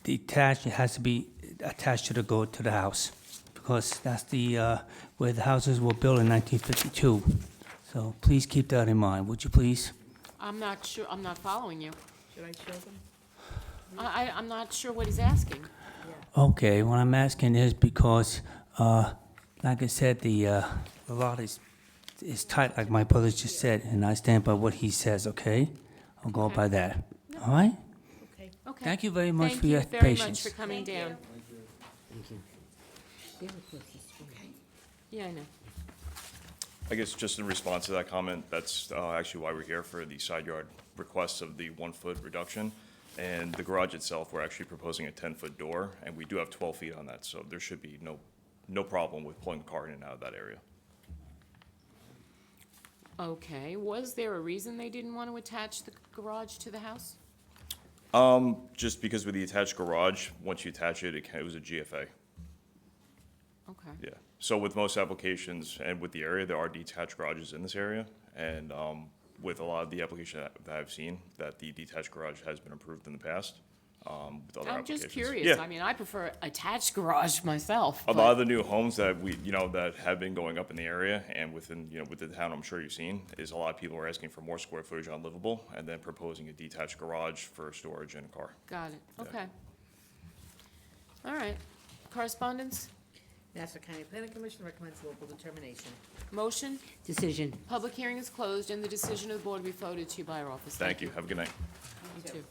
detached, it has to be attached to the house, because that's the, where the houses were built in 1952. So please keep that in mind, would you please? I'm not sure, I'm not following you. Should I show them? I'm not sure what he's asking. Okay, what I'm asking is because, like I said, the lot is tight, like my brother just said, and I stand by what he says, okay? I'll go by that, all right? Okay. Okay. Thank you very much Thank for you your very much patience. for coming down. Thank you. They were close to school. Yeah, I know. I guess just in response to that comment, that's actually why we're here for the side yard requests of the 1-foot reduction. And the garage itself, we're actually proposing a 10-foot door, and we do have 12 feet on that, so there should be no problem with pulling the car in and out of that area. Okay, was there a reason they didn't want to attach the garage to the house? Just because with the attached garage, once you attach it, it was a GFA. Okay. Yeah. So with most applications and with the area, there are detached garages in this area. And with a lot of the application that I've seen, that the detached garage has been approved in the past with other I'm applications. just curious. Yeah. I mean, I prefer attached garage myself. A but- lot of the new homes that that have been going up in the area and within, with the town, I'm sure you've seen, is a lot of people are asking for more square footage on livable and then proposing a detached garage for storage and a car. Got it, Yeah. okay. All right. Correspondence? Nassau County Planning Commission recommends local determination. Motion? Decision. Public hearing is closed, and the decision of the board will be forwarded to you by our office. Thank you. Have a good night. You too.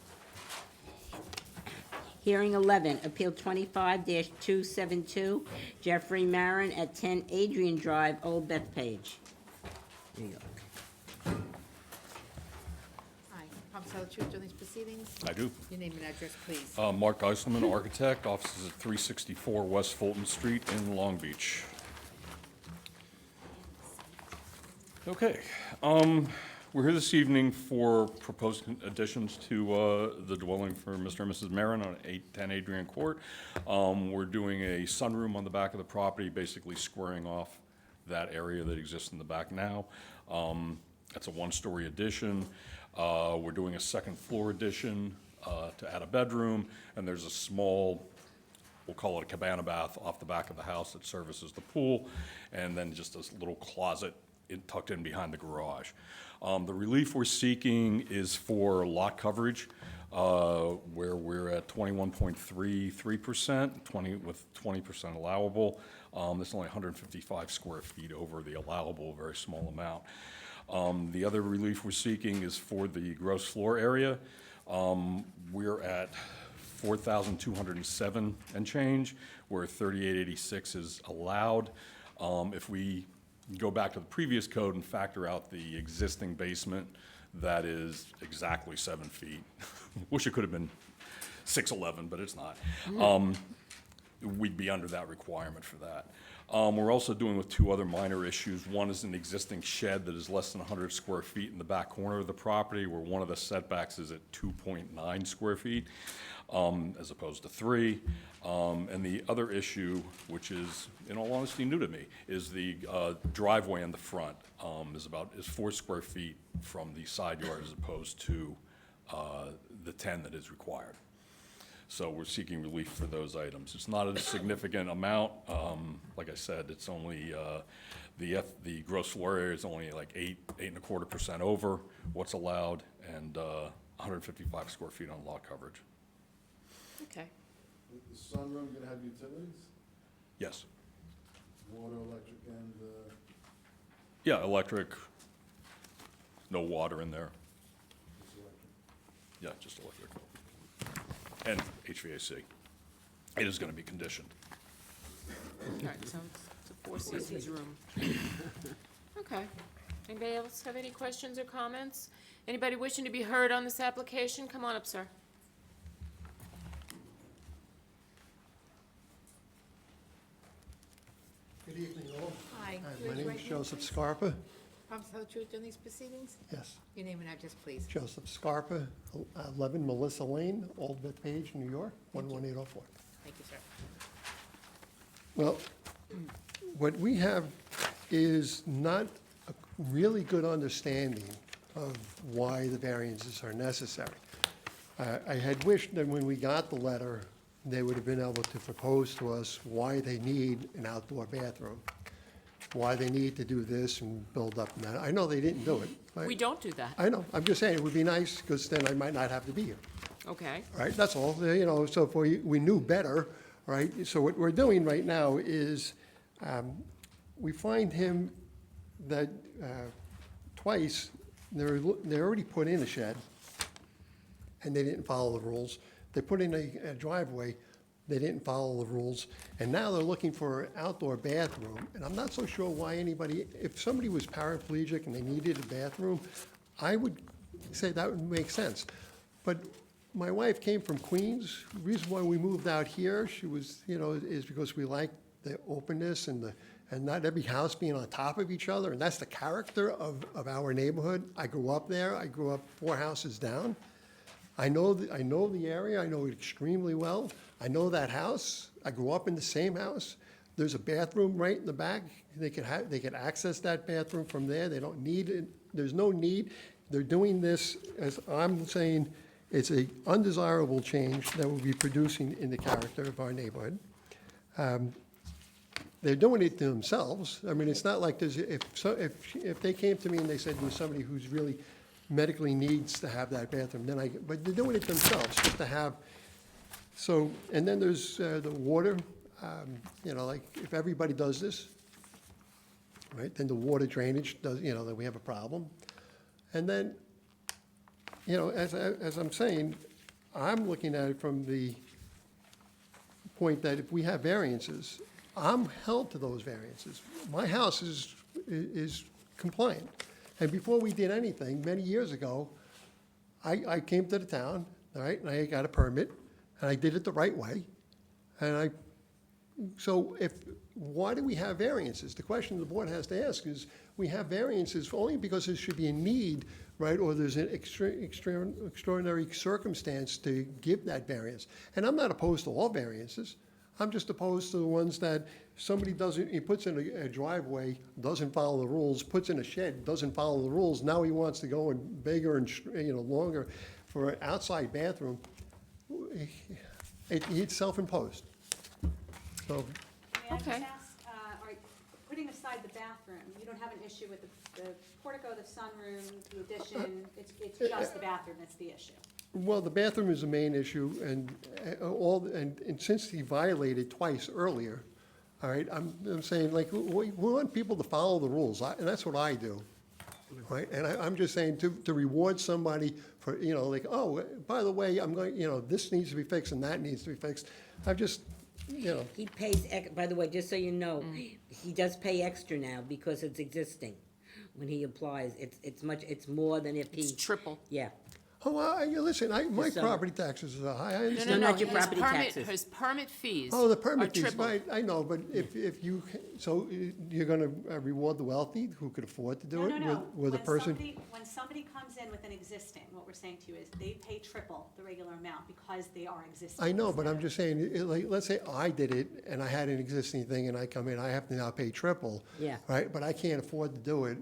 Hearing 11, Appeal 25-272, Jeffrey Marin at 10 Adrian Drive, Old Bethpage, New York. Hi, promise to tell the truth during these proceedings? I do. Your name and address, please. Mark Geiselman, architect, offices at 364 West Fulton Street in Long Beach. Okay, we're here this evening for proposed additions to the dwelling for Mr. and Mrs. Marin on 810 Adrian Court. We're doing a sunroom on the back of the property, basically squaring off that area that exists in the back now. It's a one-story addition. We're doing a second floor addition to add a bedroom, and there's a small, we'll call it a cabana bath off the back of the house that services the pool, and then just this little closet tucked in behind the garage. The relief we're seeking is for lot coverage, where we're at 21.33%, with 20% allowable. That's only 155 square feet over the allowable, very small amount. The other relief we're seeking is for the gross floor area. We're at 4,207 and change, where 3,886 is allowed. If we go back to the previous code and factor out the existing basement, that is exactly 7 feet. Wish it could have been 6'11", but it's not. We'd be under that requirement for that. We're also doing with two other minor issues. One is an existing shed that is less than 100 square feet in the back corner of the property, where one of the setbacks is at 2.9 square feet, as opposed to 3. And the other issue, which is, in all honesty, new to me, is the driveway in the front is 4 square feet from the side yard as opposed to the 10 that is required. So we're seeking relief for those items. It's not a significant amount. Like I said, it's only, the gross floor area is only like 8.25% over what's allowed, and 155 square feet on lot coverage. Okay. Is the sunroom gonna have utilities? Yes. Water, electric, and, Yeah, electric, no water in there. just electric? Yeah, just electric. And HVAC. It is going to be conditioned. All right, so it's a Four Seasons room. Okay. Anybody else have any questions or comments? Anybody wishing to be heard on this application? Come on up, sir. Good evening, all. Hi. Please My name write is your Joseph please. Scarpa. Promise to tell the truth during these proceedings? Yes, Your name and address, please. Joseph Scarpa, 11 Melissa Lane, Old Bethpage, New York, 11804. Thank you, sir. Well, what we have is not a really good understanding of why the variances are necessary. I had wished that when we got the letter, they would have been able to propose to us why they need an outdoor bathroom, why they need to do this and build up and that. I know they didn't do it. We don't do that. I know, I'm just saying, it would be nice, because then I might not have to be here. Okay. Right, that's all, so if we knew better, right? So what we're doing right now is, we find him that twice, they already put in a shed, and they didn't follow the rules. They put in a driveway, they didn't follow the rules, and now they're looking for an outdoor bathroom. And I'm not so sure why anybody, if somebody was paraplegic and they needed a bathroom, I would say that would make sense. But my wife came from Queens. The reason why we moved out here, she was, is because we like the openness and not every house being on top of each other, and that's the character of our neighborhood. I grew up there. I grew up 4 houses down. I know the area. I know it extremely well. I know that house. I grew up in the same house. There's a bathroom right in the back. They could access that bathroom from there. They don't need it. There's no need. They're doing this, as I'm saying, it's a undesirable change that will be producing in the character of our neighborhood. They're doing it to themselves. I mean, it's not like there's, if they came to me and they said there's somebody who's really medically needs to have that bathroom, but they're doing it themselves, just to have, so, and then there's the water, like, if everybody does this, right, then the water drainage does, then we have a problem. And then, as I'm saying, I'm looking at it from the point that if we have variances, I'm held to those variances. My house is compliant. And before we did anything, many years ago, I came to the town, all right, and I got a permit, and I did it the right way. And why do we have variances? The question the board has to ask is, we have variances only because there should be a need, right, or there's an extraordinary circumstance to give that variance. And I'm not opposed to all variances. I'm just opposed to the ones that somebody he puts in a driveway, doesn't follow the rules, puts in a shed, doesn't follow the rules. Now he wants to go and bigger and, longer for an outside bathroom. It's self-imposed. So, May I just Okay. ask, all right, putting aside the bathroom, you don't have an issue with the portico, the sunroom, the addition, it's just the bathroom that's the issue? well, the bathroom is the main issue, and and since he violated twice earlier, all right, I'm saying, like, we want people to follow the rules, and that's what I do, right? And I'm just saying, to reward somebody for, like, oh, by the way, I'm going, this needs to be fixed and that needs to be fixed. I've just, He pays, by the way, just so you know, he does pay extra now because it's existing. When he applies, it's more than if he. It's triple. Yeah. oh, listen, my So- property taxes are high, I No, understand. no, no, not your property taxes. his permit fees Oh, the are permit fees, triple. right, I know, but if you, so you're gonna reward the wealthy who could afford to do No, it? no, no. With a person? When somebody comes in with an existing, what we're saying to you is they pay triple the regular amount because they are existing. I know, but I'm just saying, like, let's say I did it and I had an existing thing and I come in, I have to now pay triple. Yeah. Right, but I can't afford to do it,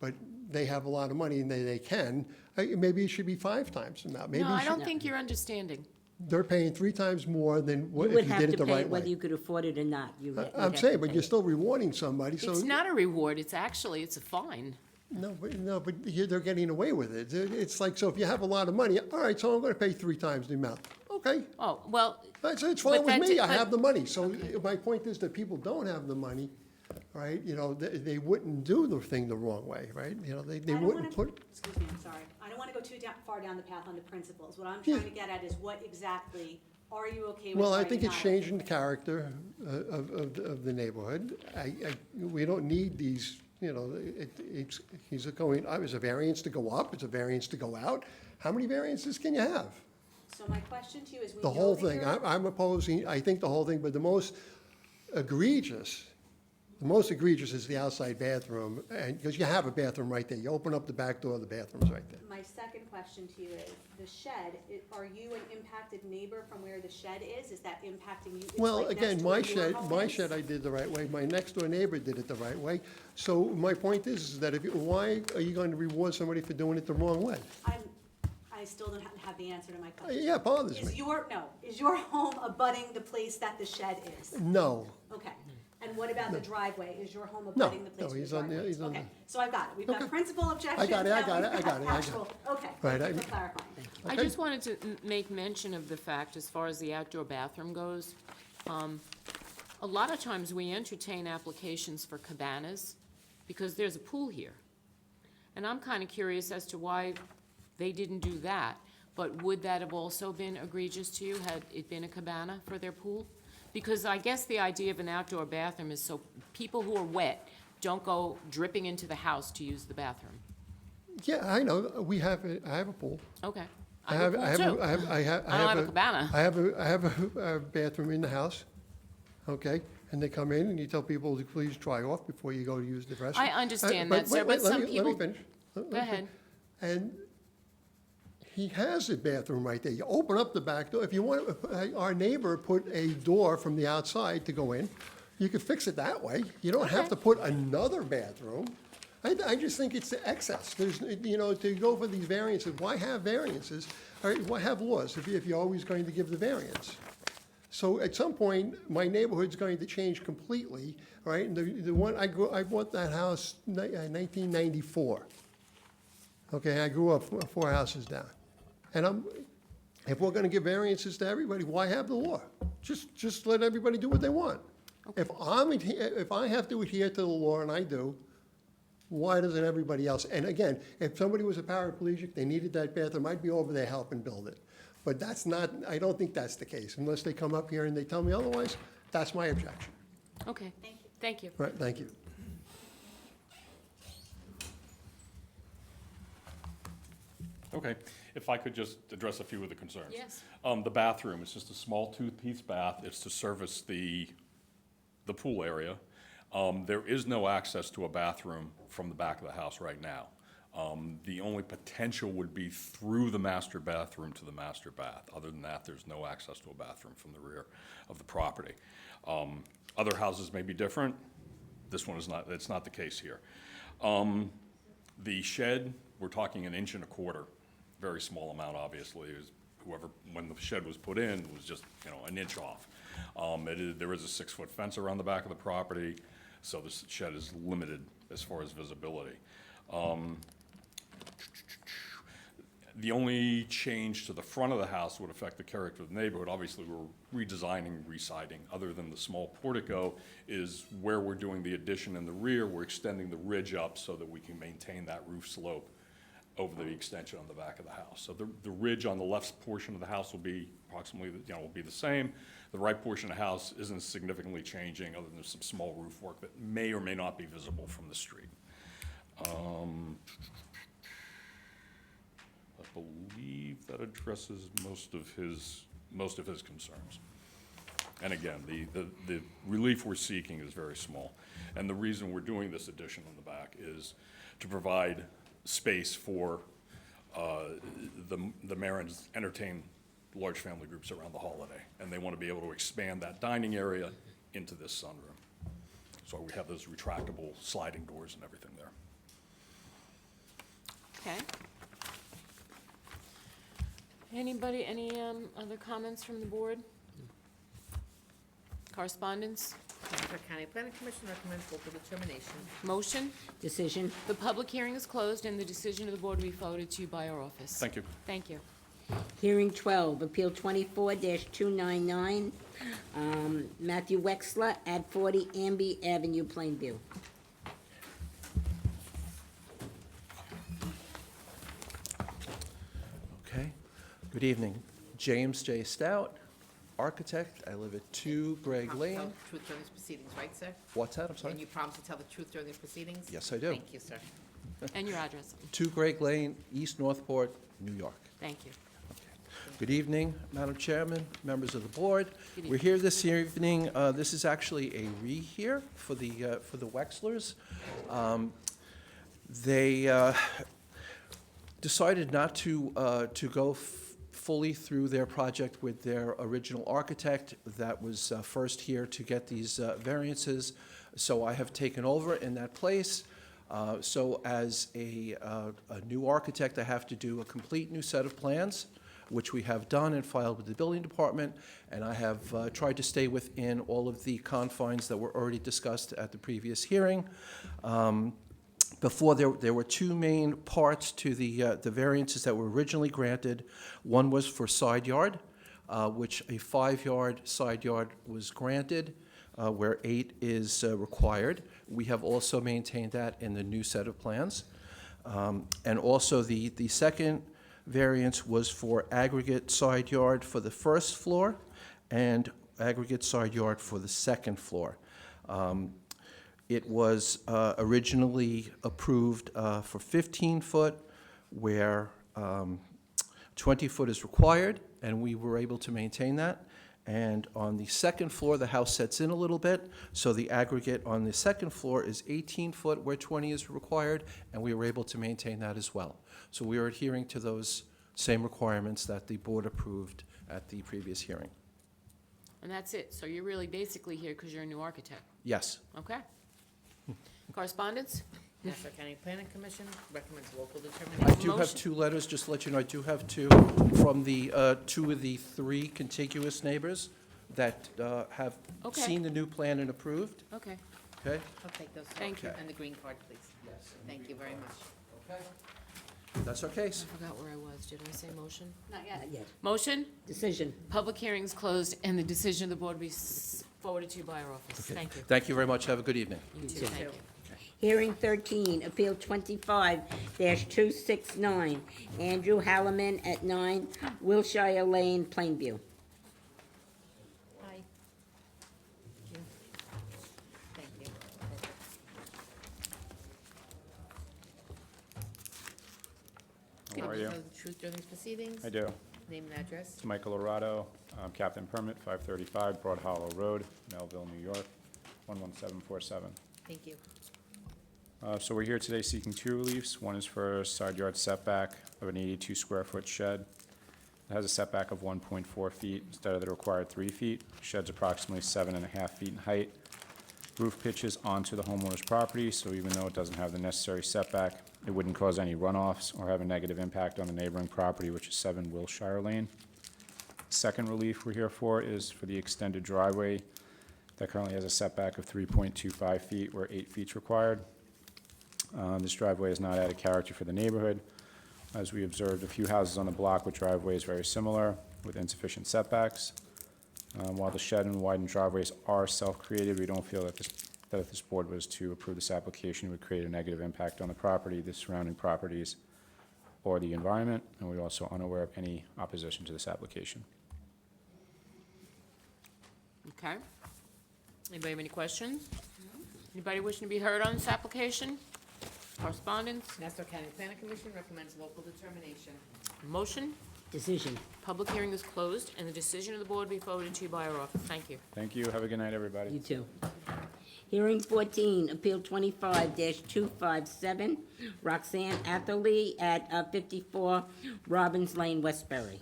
but they have a lot of money and they can. Maybe it should be 5 times the amount. Maybe No, you I should- don't think you're understanding. They're paying 3 times more than what You would if you have did to it the pay right it whether way. you could afford it or not. You'd I'm have to saying, but pay you're it. still rewarding somebody, so. It's not a reward, it's a fine. No, but they're getting away with it. It's like, so if you have a lot of money, all right, so I'm gonna pay 3 times the amount. Okay, Oh, well, it's fine But with that me, di- I but- have the money. So my point is that people don't have the money, right? They wouldn't do the thing the wrong way, right? They I don't wouldn't wanna- put, Excuse me, I'm sorry. I don't want to go too far down the path on the principles. What I'm trying to get at is what exactly are you okay with? well, are I you think it's not? changing the character of the neighborhood. We don't need these, he's going, it's a variance to go up, it's a variance to go out. How many variances can you have? So my question to you is, we The know whole that thing, you're- I'm opposing, I think the whole thing, but the most egregious The most egregious is the outside bathroom, and, because you have a bathroom right there. You open up the back door, the bathroom's right there. My second question to you is, the shed, are you an impacted neighbor from where the shed is? Is that impacting you? It's Well, like next again, to my where your shed, home my is? shed I did the right way. My next door neighbor did it the right way. So my point is that why are you going to reward somebody for doing it the wrong way? I still don't have the answer to my question. Yeah, it bothers Is me. is your home abutting the place that the shed is? No. Okay. And what about the driveway? Is your home No, abutting the place no, where he's the on the- driveway is? he's on Okay, the- so I've got it. We've got Okay. principal objections. I got it, now we've I got it. actual- Okay, Right, thank you for clarifying. I Okay. just wanted to make mention of the fact, as far as the outdoor bathroom goes, a lot of times we entertain applications for cabanas because there's a pool here. And I'm kind of curious as to why they didn't do that. But would that have also been egregious to you, had it been a cabana for their pool? Because I guess the idea of an outdoor bathroom is so people who are wet don't go dripping into the house to use the bathroom. Yeah, I know. I have a pool. Okay. I have a pool too. I have I don't have a cabana. I have a bathroom in the house, okay? And they come in and you tell people to please dry off before you go to use the restroom. I understand that, sir, but some people- Let me finish. Go ahead. And he has a bathroom right there. You open up the back door. If you want, our neighbor put a door from the outside to go in. You could fix it that way. You don't have to put another bathroom. I just think it's the excess. There's, to go for these variances, why have variances? Or why have laws if you're always going to give the variance? So at some point, my neighborhood's going to change completely, right? And the one, I bought that house in 1994. Okay, I grew up 4 houses down. And if we're gonna give variances to everybody, why have the law? Just let everybody do what they want. If I have to adhere to the law, and I do, why doesn't everybody else? And again, if somebody was a paraplegic, they needed that bathroom, I'd be over there helping build it. But that's not, I don't think that's the case, unless they come up here and they tell me otherwise. That's my objection. Okay. Thank you. Right, thank you. Okay, if I could just address a few of the concerns. Yes. The bathroom, it's just a small two-piece bath. It's to service the pool area. There is no access to a bathroom from the back of the house right now. The only potential would be through the master bathroom to the master bath. Other than that, there's no access to a bathroom from the rear of the property. Other houses may be different. This one is not, it's not the case here. The shed, we're talking 1.25 inches, very small amount, obviously. It was whoever, when the shed was put in, was just, 1 inch off. There is a 6-foot fence around the back of the property, so the shed is limited as far as visibility. The only change to the front of the house would affect the character of the neighborhood. Obviously, we're redesigning, residing. Other than the small portico is where we're doing the addition in the rear. We're extending the ridge up so that we can maintain that roof slope over the extension on the back of the house. So the ridge on the left portion of the house will be approximately, will be the same. The right portion of the house isn't significantly changing, other than some small roof work that may or may not be visible from the street. I believe that addresses most of his concerns. And again, the relief we're seeking is very small. And the reason we're doing this addition on the back is to provide space for the Marins entertain large family groups around the holiday. And they want to be able to expand that dining area into this sunroom. So we have those retractable sliding doors and everything there. Okay. Anybody, any other comments from the board? Correspondence? Hunter County Planning Commission recommends local determination. Motion? Decision. The public hearing is closed, and the decision of the board will be forwarded to you by our office. Thank you. Thank you. Hearing 12, Appeal 24-299, Matthew Wexler at 40 Amby Avenue, Plainview. Okay. Good evening. James J. Stout, architect. I live at 2 Greg Promise to tell Lane. the truth during these proceedings, right, sir? What's that? I'm sorry? And you promise to tell the truth during these proceedings? Yes, I do. Thank you, sir. And your address? 2 Greg Lane, East Northport, New York. Thank you. Good evening, Madam Chairman, members of the board. We're here this evening, this is actually a rehear for the Wexlers. They decided not to go fully through their project with their original architect that was first here to get these variances. So I have taken over in that place. So as a new architect, I have to do a complete new set of plans, which we have done and filed with the building department, and I have tried to stay within all of the confines that were already discussed at the previous hearing. Before, there were two main parts to the variances that were originally granted. One was for side yard, which a 5-yard side yard was granted, where 8 is required. We have also maintained that in the new set of plans. And also, the second variance was for aggregate side yard for the first floor and aggregate side yard for the second floor. It was originally approved for 15-foot, where 20-foot is required, and we were able to maintain that. And on the second floor, the house sets in a little bit, so the aggregate on the second floor is 18-foot, where 20 is required, and we were able to maintain that as well. So we are adhering to those same requirements that the board approved at the previous hearing. And that's it. So you're really basically here because you're a new architect. Yes. Okay. Correspondence? Nassau County Planning Commission recommends local I determination. do have Motion. 2 letters, just to let you know, I do have 2 from the 2 of the 3 contiguous neighbors that have Okay. seen the new plan and approved, Okay. okay? I'll take those. Thank you. And the green card, please. Yes. Thank you very much. Okay. That's okay. I forgot where I was. Did I say motion? Not yet. Not yet. Motion? Decision. Public hearing's closed, and the decision of the board will be forwarded to you by our office. Thank you. Thank you very much. Have a good evening. You too, too. thank you. Hearing 13, Appeal 25-269, Andrew Halliman at 9 Wilshire Lane, Plainview. Hi. Thank you. How are you? Truth during these proceedings? I do. Name and address. It's Michael Orado, Captain Permit, 535 Broad Hollow Road, Melville, New York, 11747. Thank you. So we're here today seeking 2 reliefs. One is for a side yard setback of an 82 square foot shed. It has a setback of 1.4 feet instead of the required 3 feet. Shed's approximately 7.5 feet in height. Roof pitches onto the homeowner's property, so even though it doesn't have the necessary setback, it wouldn't cause any runoffs or have a negative impact on the neighboring property, which is 7 Wilshire Lane. Second relief we're here for is for the extended driveway that currently has a setback of 3.25 feet where 8 feet is required. This driveway has not added character for the neighborhood. As we observed, a few houses on the block with driveways very similar with insufficient setbacks. While the shed and widened driveways are self-created, we don't feel that if this board was to approve this application, it would create a negative impact on the property, the surrounding properties, or the environment, and we're also unaware of any opposition to this application. Okay. Anybody have any questions? Anybody wishing to be heard on this application? Correspondence? Nassau County Planning Commission recommends local determination. Motion? Decision. Public hearing is closed, and the decision of the board will be forwarded to you by our office. Thank you. Thank you. Have a good night, everybody. You too. Hearing 14, Appeal 25-257, Roxanne Atherley at 54 Robbins Lane, Westbury.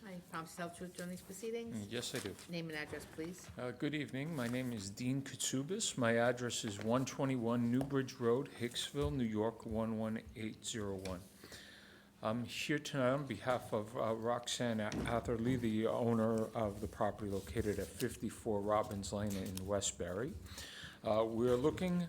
Hi, promise to tell the truth during these proceedings? Yes, I do. Name and address, please. Good evening. My name is Dean Katsubis. My address is 121 Newbridge Road, Hicksville, New York, 11801. I'm here tonight on behalf of Roxanne Atherley, the owner of the property located at 54 Robbins Lane in Westbury. We're looking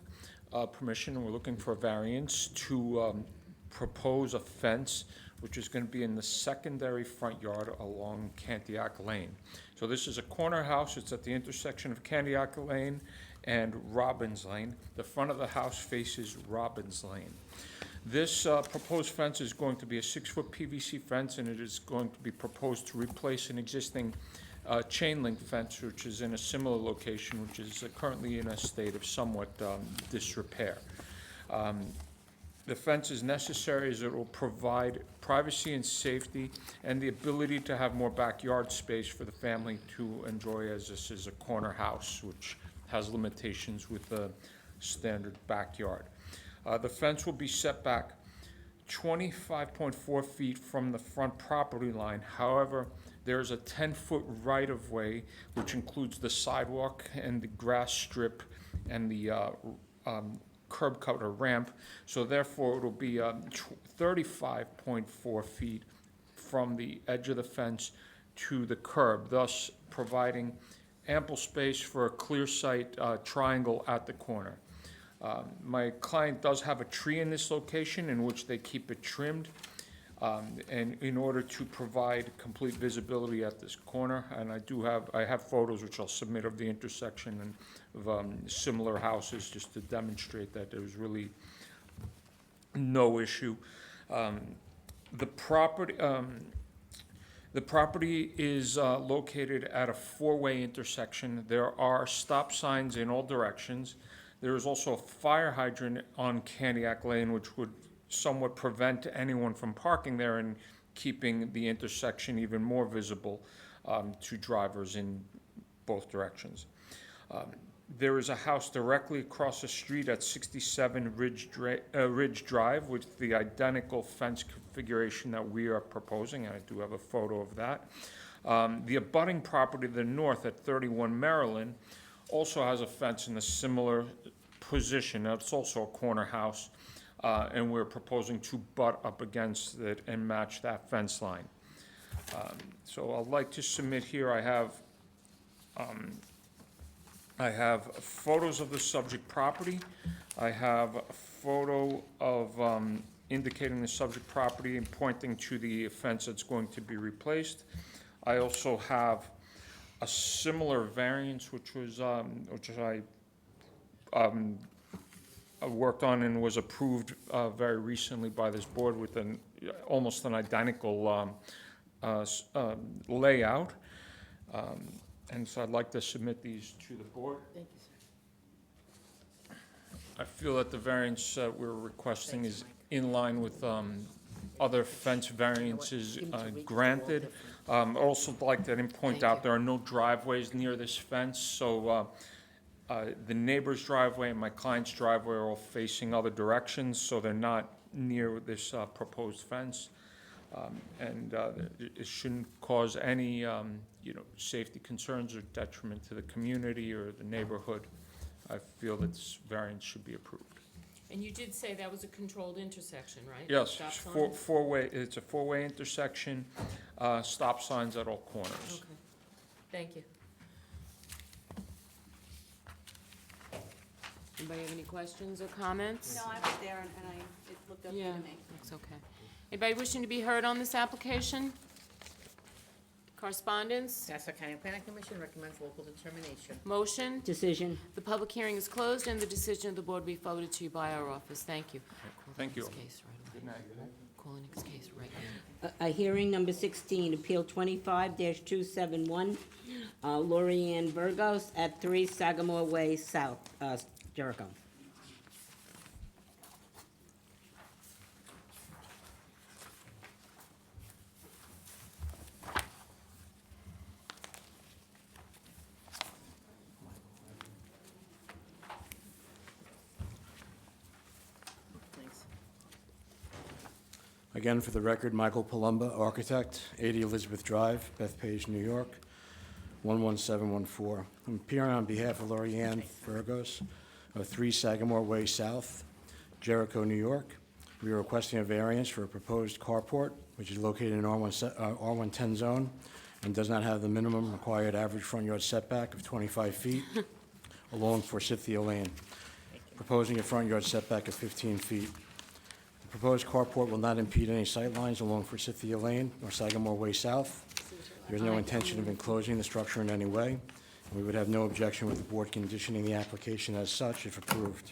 permission, we're looking for a variance to propose a fence which is going to be in the secondary front yard along Cantiac Lane. So this is a corner house. It's at the intersection of Cantiac Lane and Robbins Lane. The front of the house faces Robbins Lane. This proposed fence is going to be a 6-foot PVC fence, and it is going to be proposed to replace an existing chain link fence, which is in a similar location, which is currently in a state of somewhat disrepair. The fence is necessary as it will provide privacy and safety and the ability to have more backyard space for the family to enjoy, as this is a corner house, which has limitations with a standard backyard. The fence will be set back 25.4 feet from the front property line. However, there's a 10-foot right-of-way, which includes the sidewalk and the grass strip and the curb cut or ramp, so therefore it'll be 35.4 feet from the edge of the fence to the curb, thus providing ample space for a clear sight triangle at the corner. My client does have a tree in this location in which they keep it trimmed, and in order to provide complete visibility at this corner, and I have photos which I'll submit of the intersection and of similar houses just to demonstrate that there's really no issue. The property is located at a four-way intersection. There are stop signs in all directions. There is also a fire hydrant on Candiac Lane, which would somewhat prevent anyone from parking there and keeping the intersection even more visible to drivers in both directions. There is a house directly across the street at 67 Ridge Drive with the identical fence configuration that we are proposing, and I do have a photo of that. The abutting property to the north at 31 Maryland also has a fence in a similar position. It's also a corner house, and we're proposing to butt up against it and match that fence line. So I'd like to submit here, I have photos of the subject property. I have a photo of indicating the subject property and pointing to the fence that's going to be replaced. I also have a similar variance, which I worked on and was approved very recently by this board with almost an identical layout. And so I'd like to submit these to the board. Thank you, sir. I feel that the variance that we're requesting is in line with other fence variances granted. I'd also like to point out there are no driveways near this fence, so the neighbor's driveway and my client's driveway are all facing other directions, so they're not near this proposed fence. And it shouldn't cause any, safety concerns or detriment to the community or the neighborhood. I feel that this variance should be approved. And you did say that was a controlled intersection, right? Yes, Stop it's signs? four-way, it's a four-way intersection, stop signs at all corners. Okay, thank you. Anybody have any questions or comments? No, I was there and it looked okay Yeah, to me. looks okay. Anybody wishing to be heard on this application? Correspondence? Nassau County Planning Commission recommends local determination. Motion? Decision. The public hearing is closed and the decision of the board will be forwarded to you by our office. Thank you. Thank you. Call the next case right away. Call the next case right now. A hearing number 16, Appeal 25-271, Lori Ann Burgos at 3 Sagamore Way South, Jericho. Thanks. Again, for the record, Michael Palumba, architect, 80 Elizabeth Drive, Bethpage, New York, 11714. I'm appearing on behalf of Lori Ann Burgos of 3 Sagamore Way South, Jericho, New York. We are requesting a variance for a proposed carport, which is located in R110 zone and does not have the minimum required average front yard setback of 25 feet along Forsythia Lane, proposing a front yard setback of 15 feet. The proposed carport will not impede any sightlines along Forsythia Lane or Sagamore Way South. There is no intention of enclosing the structure in any way, and we would have no objection with the board conditioning the application as such if approved.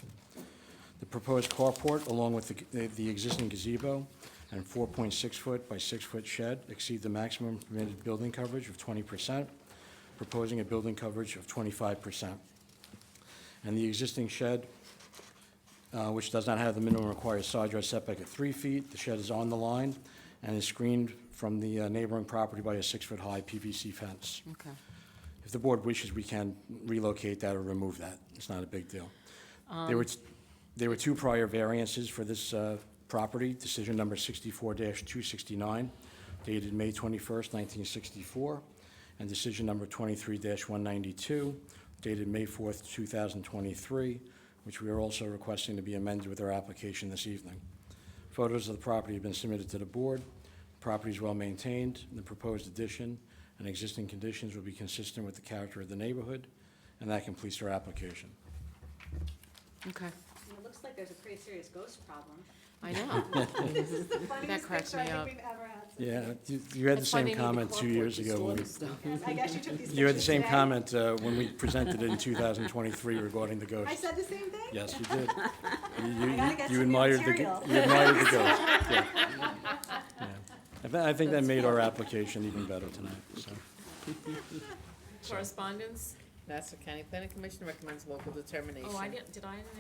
The proposed carport, along with the existing gazebo and 4.6-foot by 6-foot shed, exceed the maximum permitted building coverage of 20%, proposing a building coverage of 25%. And the existing shed, which does not have the minimum required side yard setback of 3 feet, the shed is on the line and is screened from the neighboring property by a 6-foot-high PVC fence. Okay. If the board wishes, we can relocate that or remove that. It's not a big deal. There were 2 prior variances for this property, decision number 64-269, dated May 21st, 1964, and decision number 23-192, dated May 4th, 2023, which we are also requesting to be amended with our application this evening. Photos of the property have been submitted to the board. The property is well-maintained, and the proposed addition and existing conditions will be consistent with the character of the neighborhood, and that completes our application. Okay. It looks like there's a pretty serious ghost problem. I know. This is the funniest That cracks picture I me think up. we've ever had. Yeah, you had the That's why they same need to comment 2 years clockwork ago. store when we- this stuff. Yes, I guess you took these You had the pictures same today. comment when we presented it in 2023 regarding the ghost. I said the same thing? Yes, you did. I gotta get You some new admired the, material. you admired the ghost. Yeah. Yeah. I think that made our application even better tonight, so. Correspondence? Nassau County Planning Commission recommends local determination. Oh, I didn't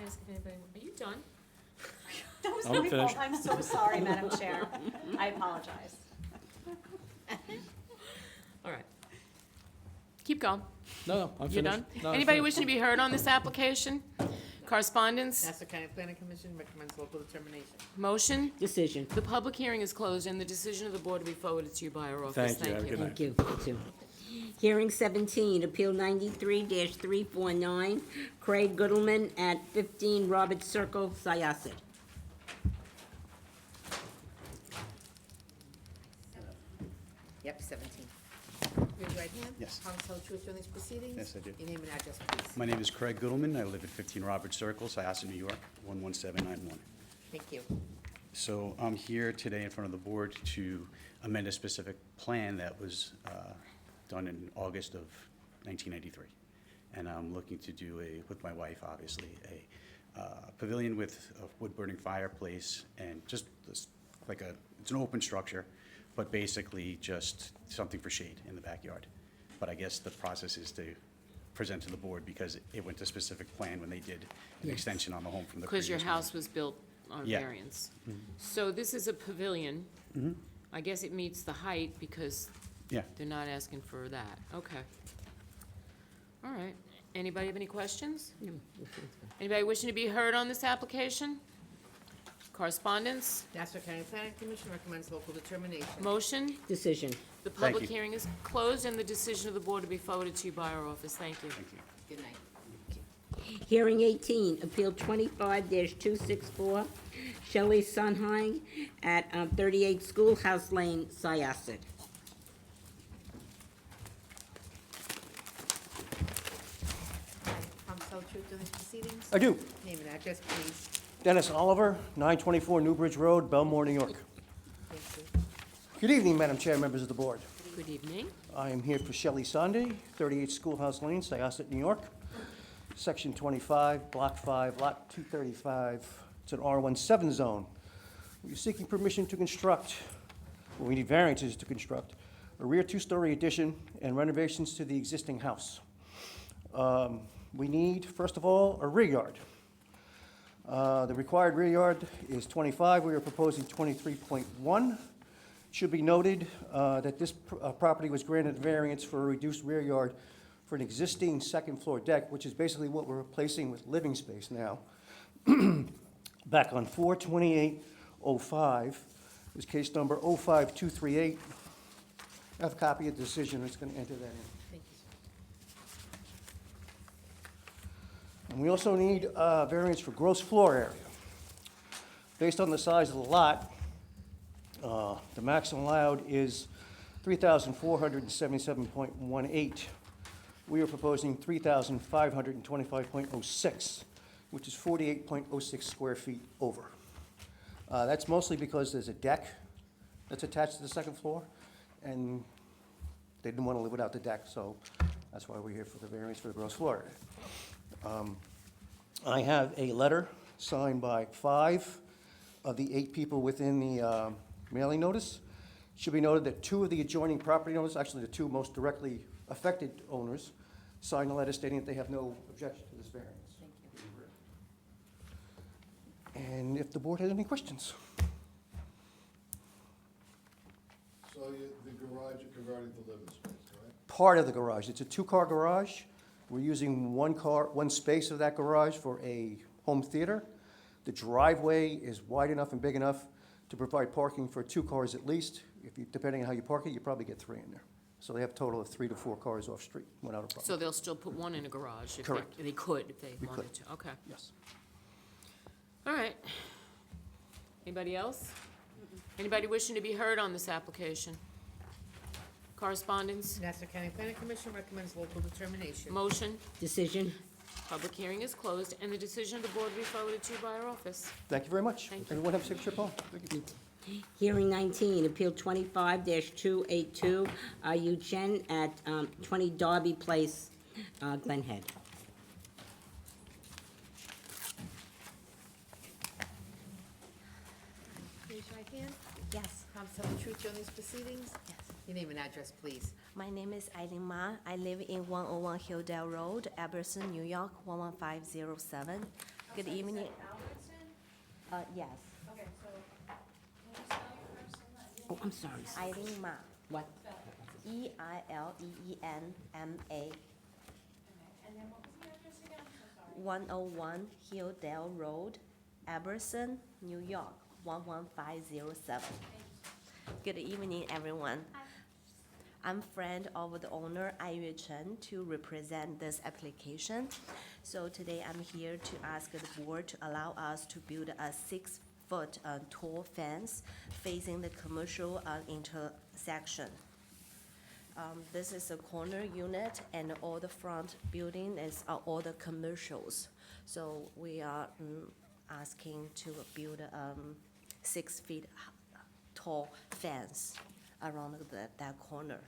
ask if anybody, are you done? That was I'm my fault. finished. I'm so sorry, Madam Chair. I apologize. All right. Keep going. No, I'm You're finished. done? No, I'm Anybody finished. wishing to be heard on this application? Correspondence? Nassau County Planning Commission recommends local determination. Motion? Decision. The public hearing is closed, and the decision of the board to be forwarded to you by our office. Thank you. Have a good night. Thank you. You too. Hearing 17, Appeal 93-349, Craig Goodleman at 15 Roberts Circle, Syosset. Yep, 17. Raise your right hand. Yes. Promise to tell the truth during these proceedings? Yes, I do. Your name and address, please. My name is Craig Goodleman. I live at 15 Roberts Circle, Syosset, New York, 11791. Thank you. So I'm here today in front of the board to amend a specific plan that was done in August of 1993. And I'm looking to do with my wife, obviously, a pavilion with a wood-burning fireplace and just it's an open structure, but basically just something for shade in the backyard. But I guess the process is to present to the board because it went to specific plan when they did an Yes. extension on the home from the Because your previous one. house was built on Yeah. variance. So this is a pavilion. Mhm. I guess it meets the height because Yeah. they're not asking for that. Okay. All right. Anybody have any questions? Anybody wishing to be heard on this application? Correspondence? Nassau County Planning Commission recommends local determination. Motion? Decision. The Thank public you. hearing is closed, and the decision of the board to be forwarded to you by our office. Thank you. Thank you. Good night. Hearing 18, Appeal 25-264, Shelley Sunheim at 38 Schoolhouse Lane, Syosset. Promise to tell the truth during these proceedings? I do. Name and address, please. Dennis Oliver, 924 Newbridge Road, Belmore, New York. Thank you. Good evening, Madam Chair, members of the board. Good evening. I am here for Shelley Sunday, 38 Schoolhouse Lane, Syosset, New York. Section 25, Block 5, Lot 235. It's an R17 zone. We're seeking permission to construct, well, we need variances to construct, a rear two-story addition and renovations to the existing house. We need, first of all, a rear yard. The required rear yard is 25. We are proposing 23.1. Should be noted that this property was granted variance for a reduced rear yard for an existing second-floor deck, which is basically what we're replacing with living space now. Back on 4/28/05, is case number 05238. I have a copy of the decision. It's going to enter that in. Thank you, sir. And we also need variance for gross floor area. Based on the size of the lot, the maximum allowed is 3,477.18. We are proposing 3,525.06, which is 48.06 square feet over. That's mostly because there's a deck that's attached to the second floor, and they didn't want to live without the deck, so that's why we're here for the variance for the gross floor area. I have a letter signed by 5 of the 8 people within the mailing notice, Should be noted that two of the adjoining property owners, actually the two most directly affected owners, signed a letter stating that they have no objection to this variance. And if the board has any questions? So the garage you converted to living space, right? Part of the garage, it's a two-car garage. We're using one space of that garage for a home theater. The driveway is wide enough and big enough to provide parking for 2 cars at least. Depending on how you park it, you probably get 3 in there. So they have a total of 3 to 4 cars off-street without a problem. So they'll still put one in a garage? if Correct. They could, if they We wanted could. to, okay. Yes. All right. Anybody else? Anybody wishing to be heard on this application? Correspondence? Nassau County Planning Commission recommends local determination. Motion? Decision? Public hearing is closed, and the decision of the board will be forwarded to you by our office. Thank you very much. Thank you. Everyone have a safe trip home. Thank you. Hearing 19, Appeal 25-282, Yu Chen at 20 Darby Place, Glen Head. Raise your right hand. Yes. Promise to tell the truth during these proceedings? Yes. Your name and address, please. My name is Eileen Ma. I live in 101 Hilldale Road, Albertson, New York, 11507. Good evening. Yes. Oh, I'm sorry. Eileen Ma. What? EILEENMA. 101 Hilldale Road, Albertson, New York, 11507. Good evening, everyone. I'm friend of the owner, Yu Chen, to represent this application. So today I'm here to ask the board to allow us to build a 6-foot tall fence facing the commercial intersection. This is a corner unit, and all the front building is all the commercials. So we are asking to build a 6 feet tall fence around that corner.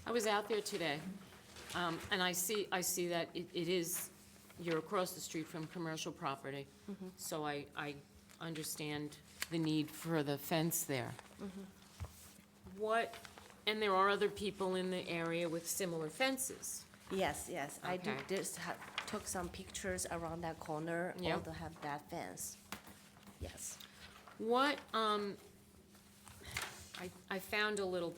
I was out there today, and I see that it is, you're across the street from commercial property. So I understand the need for the fence there. What, and there are other people in the area with similar fences. Yes, yes, I do Okay. took some pictures around that corner, Yeah. all to have that fence. Yes. What, I found a little,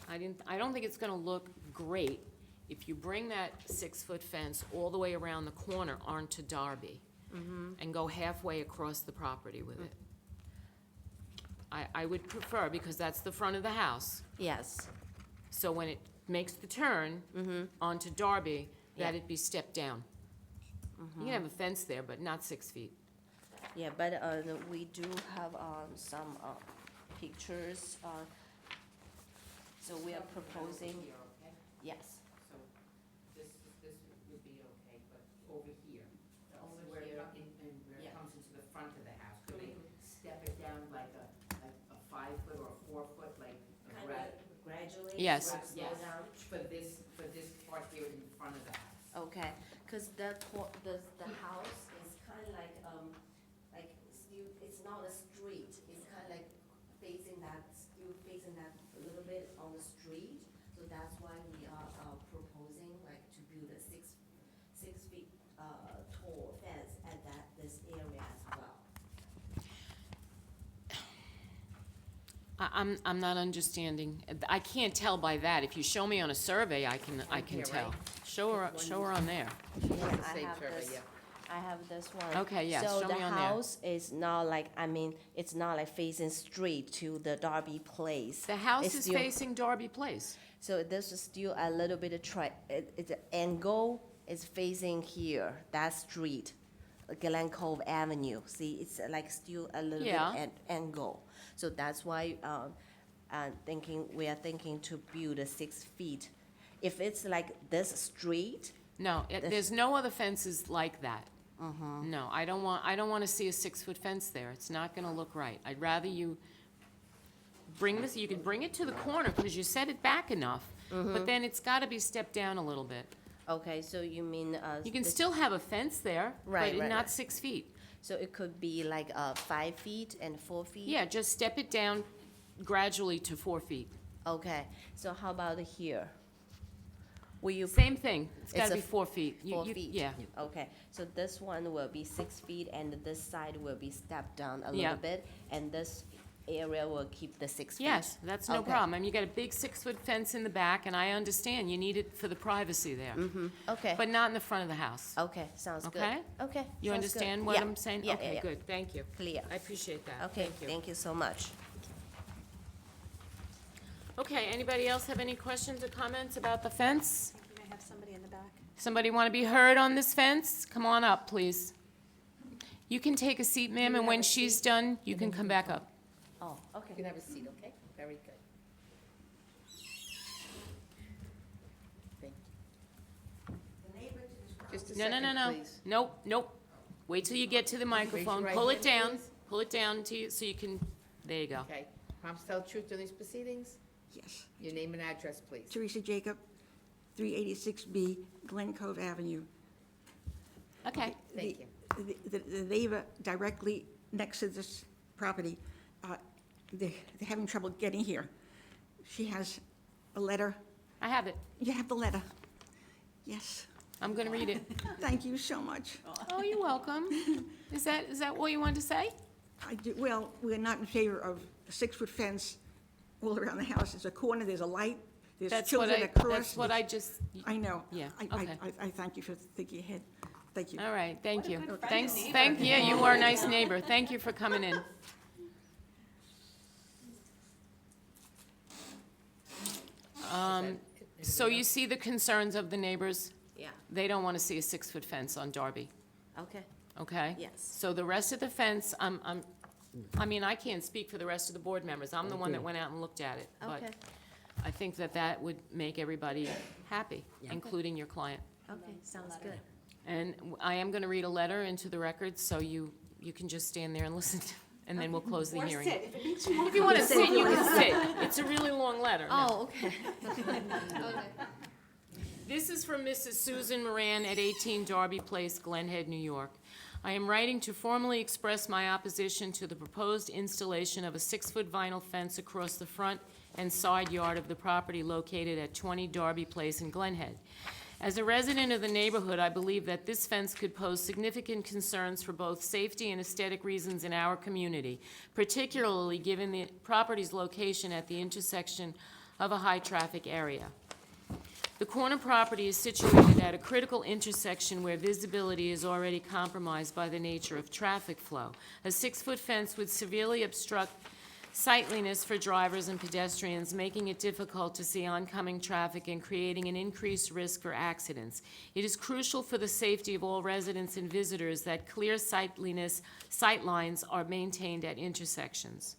I don't think it's gonna look great if you bring that 6-foot fence all the way around the corner onto Darby and go halfway across the property with it. I would prefer, because that's the front of the house, Yes. so when it makes the turn onto Darby, that Yeah. it be stepped down. You can have a fence there, but not 6 feet. Yeah, but we do have some pictures. So we are proposing, yes. So this would be okay, but over here. Over where it here. where Yeah. it comes into the front of the house, could they step it down like a 5-foot or a 4-foot, like a Kind grad? of gradually. Yes. Slow Yes, down. for this part here in front of the house. Okay, because the house is kind of like still, it's not a street, it's kind of like facing that, still facing that a little bit on the street. So that's why we are proposing like to build a 6 feet tall fence at this area as well. I'm not understanding. I can't tell by that. If you show me on a survey, I can here, tell. right? Show her on there. Yeah, I Same have survey, this. yeah. I have this one. Okay, yes, show me on So the there. house is not like, it's not like facing straight to the Darby Place. The house It's is still- facing Darby Place. So this is still a little bit of it's an angle is facing here, that street, Glen Cove Avenue. See, it's like still a little Yeah. bit angle. So that's why we are thinking to build a 6 feet. If it's like this street, No, This- there's no other fences like that. No, I don't want to see a 6-foot fence there. It's not going to look right. I'd rather you bring this, you could bring it to the corner, because you set it back enough, but then it's got to be stepped down a little bit. okay, so you mean. You can this- still have a fence there, Right, but right, not right. 6 feet. So it could be like 5 feet and 4 feet? Yeah, just step it down gradually to 4 feet. Okay, so how about here? Will you? Same thing. It's It's gotta a be 4 feet. 4 feet? Yeah. Okay, so this one will be 6 feet, and this side will be stepped down a Yeah. little bit, and this area will keep the 6 feet? Yes, that's no Okay. problem. I mean, you got a big 6-foot fence in the back, and I understand you need it for the privacy there. Mm-hmm, okay. But not in the front of the house. Okay, sounds good. Okay? Okay. You sounds good. understand what Yeah, I'm saying? yeah, Okay, yeah, yeah. good, thank you. Clear. I appreciate that. Okay, Thank you. thank you so much. Okay, anybody else have any questions or comments about the fence? Can I have somebody in the back? Somebody want to be heard on this fence? Come on up, please. You can take a seat, ma'am, and when she's done, you can come back up. Oh, okay. You can have a seat, okay? Very good. Thank you. Just a No, no, no, second, no. please. Nope, nope. Wait till you get to the microphone. right Pull it hand, down. please. Pull it down to you, so you can, there you go. Okay. Promise to tell the truth during these proceedings? Yes. Your name and address, please. Teresa Jacob, 386B Glen Cove Avenue. Okay. Thank you. The neighbor directly next to this property, they're having trouble getting here. She has a letter. I have it. You have the letter? Yes. I'm gonna read it. Thank you so much. Oh, you're welcome. Is that all you wanted to say? I do, well, we're not in favor of a 6-foot fence all around the house. There's a corner, there's a light, there's That's what children I, across. that's what I just, I know. Yeah, I okay. thank you for thinking ahead. Thank you. all right, thank you. Thanks, yeah, you are a nice neighbor. Thank you for coming in. So you see the concerns of the neighbors? Yeah, They don't want to see a 6-foot fence on Darby, okay. okay? Yes. So the rest of the fence, I mean, I can't speak for the rest of the board members. I'm the one that went out and looked at it. But Okay. I think that that would make everybody happy, including your client. Okay, sounds good. And I am going to read a letter into the record, so you can just stand there and listen, and then we'll close the hearing. If you want to sit, you can sit. It's a really long letter. No. Oh, okay. This is from Mrs. Susan Moran at 18 Darby Place, Glen Head, New York. I am writing to formally express my opposition to the proposed installation of a 6-foot vinyl fence across the front and side yard of the property located at 20 Darby Place in Glen Head. As a resident of the neighborhood, I believe that this fence could pose significant concerns for both safety and aesthetic reasons in our community, particularly given the property's location at the intersection of a high-traffic area. The corner property is situated at a critical intersection where visibility is already compromised by the nature of traffic flow. A 6-foot fence would severely obstruct sightliness for drivers and pedestrians, making it difficult to see oncoming traffic and creating an increased risk for accidents. It is crucial for the safety of all residents and visitors that clear sightlines are maintained at intersections.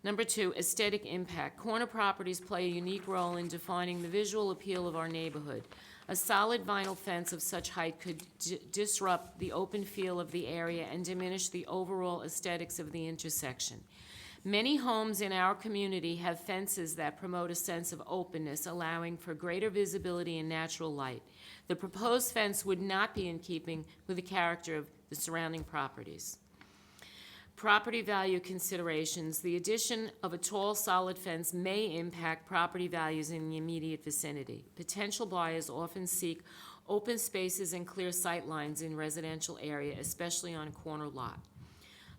Number 2, aesthetic impact. Corner properties play a unique role in defining the visual appeal of our neighborhood. A solid vinyl fence of such height could disrupt the open feel of the area and diminish the overall aesthetics of the intersection. Many homes in our community have fences that promote a sense of openness, allowing for greater visibility and natural light. The proposed fence would not be in keeping with the character of the surrounding properties. Property value considerations. The addition of a tall, solid fence may impact property values in the immediate vicinity. Potential buyers often seek open spaces and clear sight lines in residential area, especially on a corner lot.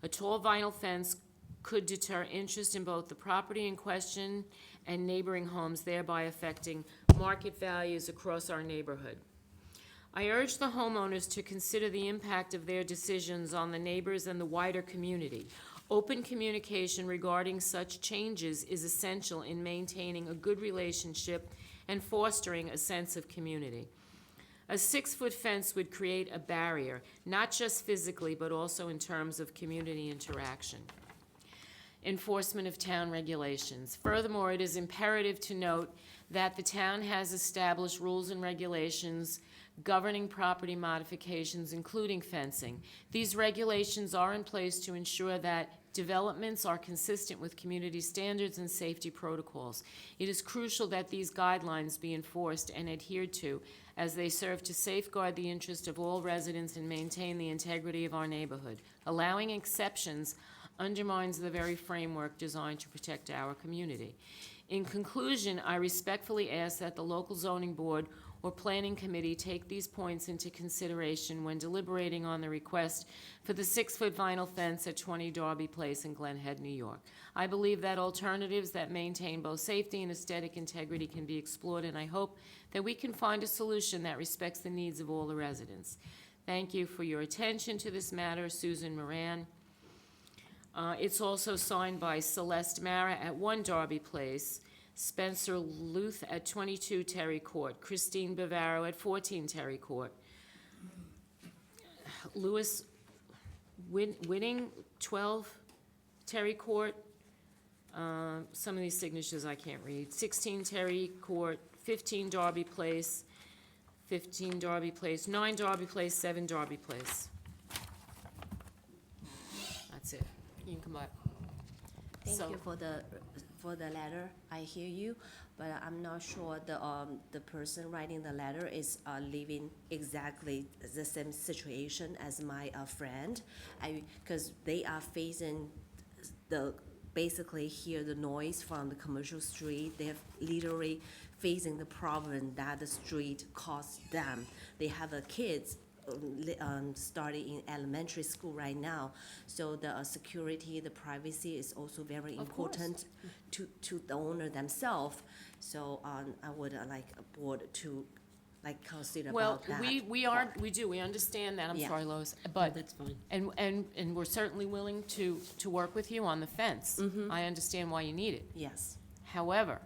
A tall vinyl fence could deter interest in both the property in question and neighboring homes, thereby affecting market values across our neighborhood. I urge the homeowners to consider the impact of their decisions on the neighbors and the wider community. Open communication regarding such changes is essential in maintaining a good relationship and fostering a sense of community. A 6-foot fence would create a barrier, not just physically, but also in terms of community interaction. Enforcement of town regulations. Furthermore, it is imperative to note that the town has established rules and regulations governing property modifications, including fencing. These regulations are in place to ensure that developments are consistent with community standards and safety protocols. It is crucial that these guidelines be enforced and adhered to, as they serve to safeguard the interest of all residents and maintain the integrity of our neighborhood. Allowing exceptions undermines the very framework designed to protect our community. In conclusion, I respectfully ask that the local zoning board or planning committee take these points into consideration when deliberating on the request for the 6-foot vinyl fence at 20 Darby Place in Glen Head, New York. I believe that alternatives that maintain both safety and aesthetic integrity can be explored, and I hope that we can find a solution that respects the needs of all the residents. Thank you for your attention to this matter, Susan Moran. It's also signed by Celeste Mara at 1 Darby Place, Spencer Luth at 22 Terry Court, Christine Bavaro at 14 Terry Court, Louis Whitting, 12 Terry Court. Some of these signatures I can't read. 16 Terry Court, 15 Darby Place, 15 Darby Place, 9 Darby Place, 7 Darby Place. That's it. You can come back. Thank So- you for the letter. I hear you, but I'm not sure the person writing the letter is living exactly the same situation as my friend. Because they are facing basically hear the noise from the commercial street. They're literally facing the problem that the street caused them. They have kids starting in elementary school right now. So the security, the privacy is also very Of course. important to the owner themselves. So I would like a board to consider Well, about that. we understand that, I'm Yeah. sorry, Lois, but. That's fine. And we're certainly willing to work with you on the fence. I understand why you need it. Yes. However,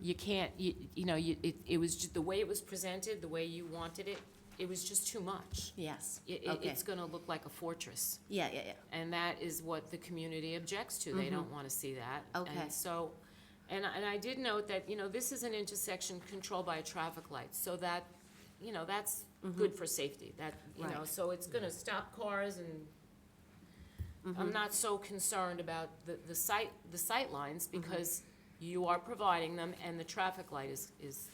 you can't, it was just, the way it was presented, the way you wanted it, it was just too much. Yes. Okay. It's gonna look like a fortress. Yeah. And that is what the community objects to. They don't wanna see that. Okay. And so, and I did note that, this is an intersection controlled by a traffic light, so that, that's good for safety, that, Right. so it's gonna stop cars and I'm not so concerned about the sight lines because you are providing them and the traffic light is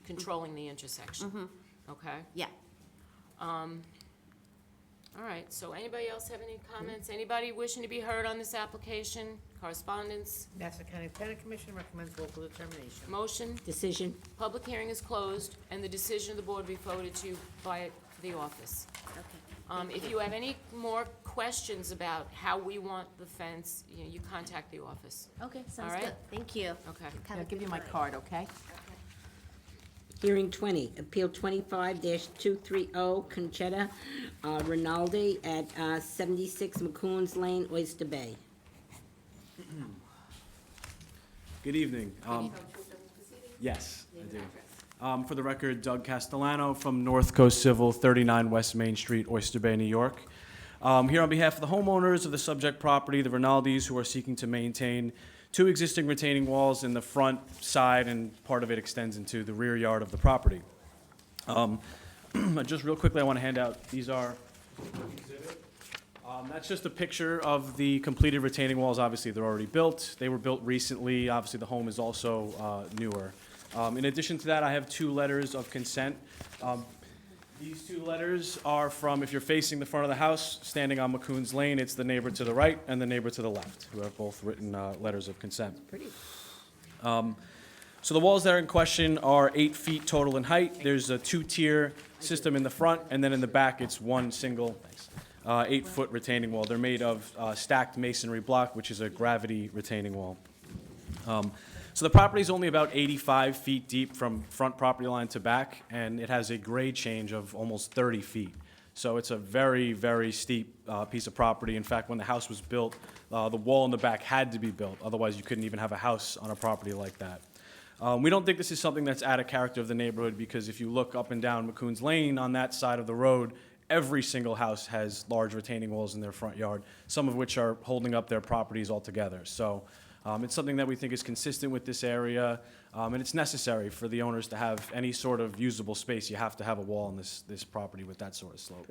controlling the intersection. Okay? Yeah. All right, so anybody else have any comments? Anybody wishing to be heard on this application? Correspondence? Nassau County Planning Commission recommends local determination. Motion? Decision. Public hearing is closed, and the decision of the board will be forwarded to you by the office. Okay. If you have any more questions about how we want the fence, you contact the office. Okay, All sounds right? good. Thank you. Okay. Have a I'll give you good my night. card, okay? Hearing 20, Appeal 25-230, Conchetta Rinaldi at 76 McCoon's Lane, Oyster Bay. Good evening. Yes, I do. For the record, Doug Castellano from North Coast Civil, 39 West Main Street, Oyster Bay, New York. Here on behalf of the homeowners of the subject property, the Rinaldis, who are seeking to maintain 2 existing retaining walls in the front, side, and part of it extends into the rear yard of the property. Just real quickly, I want to hand out, these are exhibit. That's just a picture of the completed retaining walls. Obviously, they're already built. They were built recently. Obviously, the home is also newer. In addition to that, I have 2 letters of consent. These 2 letters are from, if you're facing the front of the house, standing on McCoon's Lane, it's the neighbor to the right and the neighbor to the left, who have both written letters of consent. Pretty. So the walls that are in question are 8 feet total in height. There's a 2-tier system in the front, and then in the back, it's one single 8-foot retaining wall. They're made of stacked masonry block, which is a gravity retaining wall. So the property is only about 85 feet deep from front property line to back, and it has a grade change of almost 30 feet. So it's a very, very steep piece of property. In fact, when the house was built, the wall in the back had to be built. Otherwise, you couldn't even have a house on a property like that. We don't think this is something that's out of character of the neighborhood, because if you look up and down McCoon's Lane on that side of the road, every single house has large retaining walls in their front yard, some of which are holding up their properties altogether. So it's something that we think is consistent with this area, and it's necessary for the owners to have any sort of usable space. You have to have a wall on this property with that sort of slope.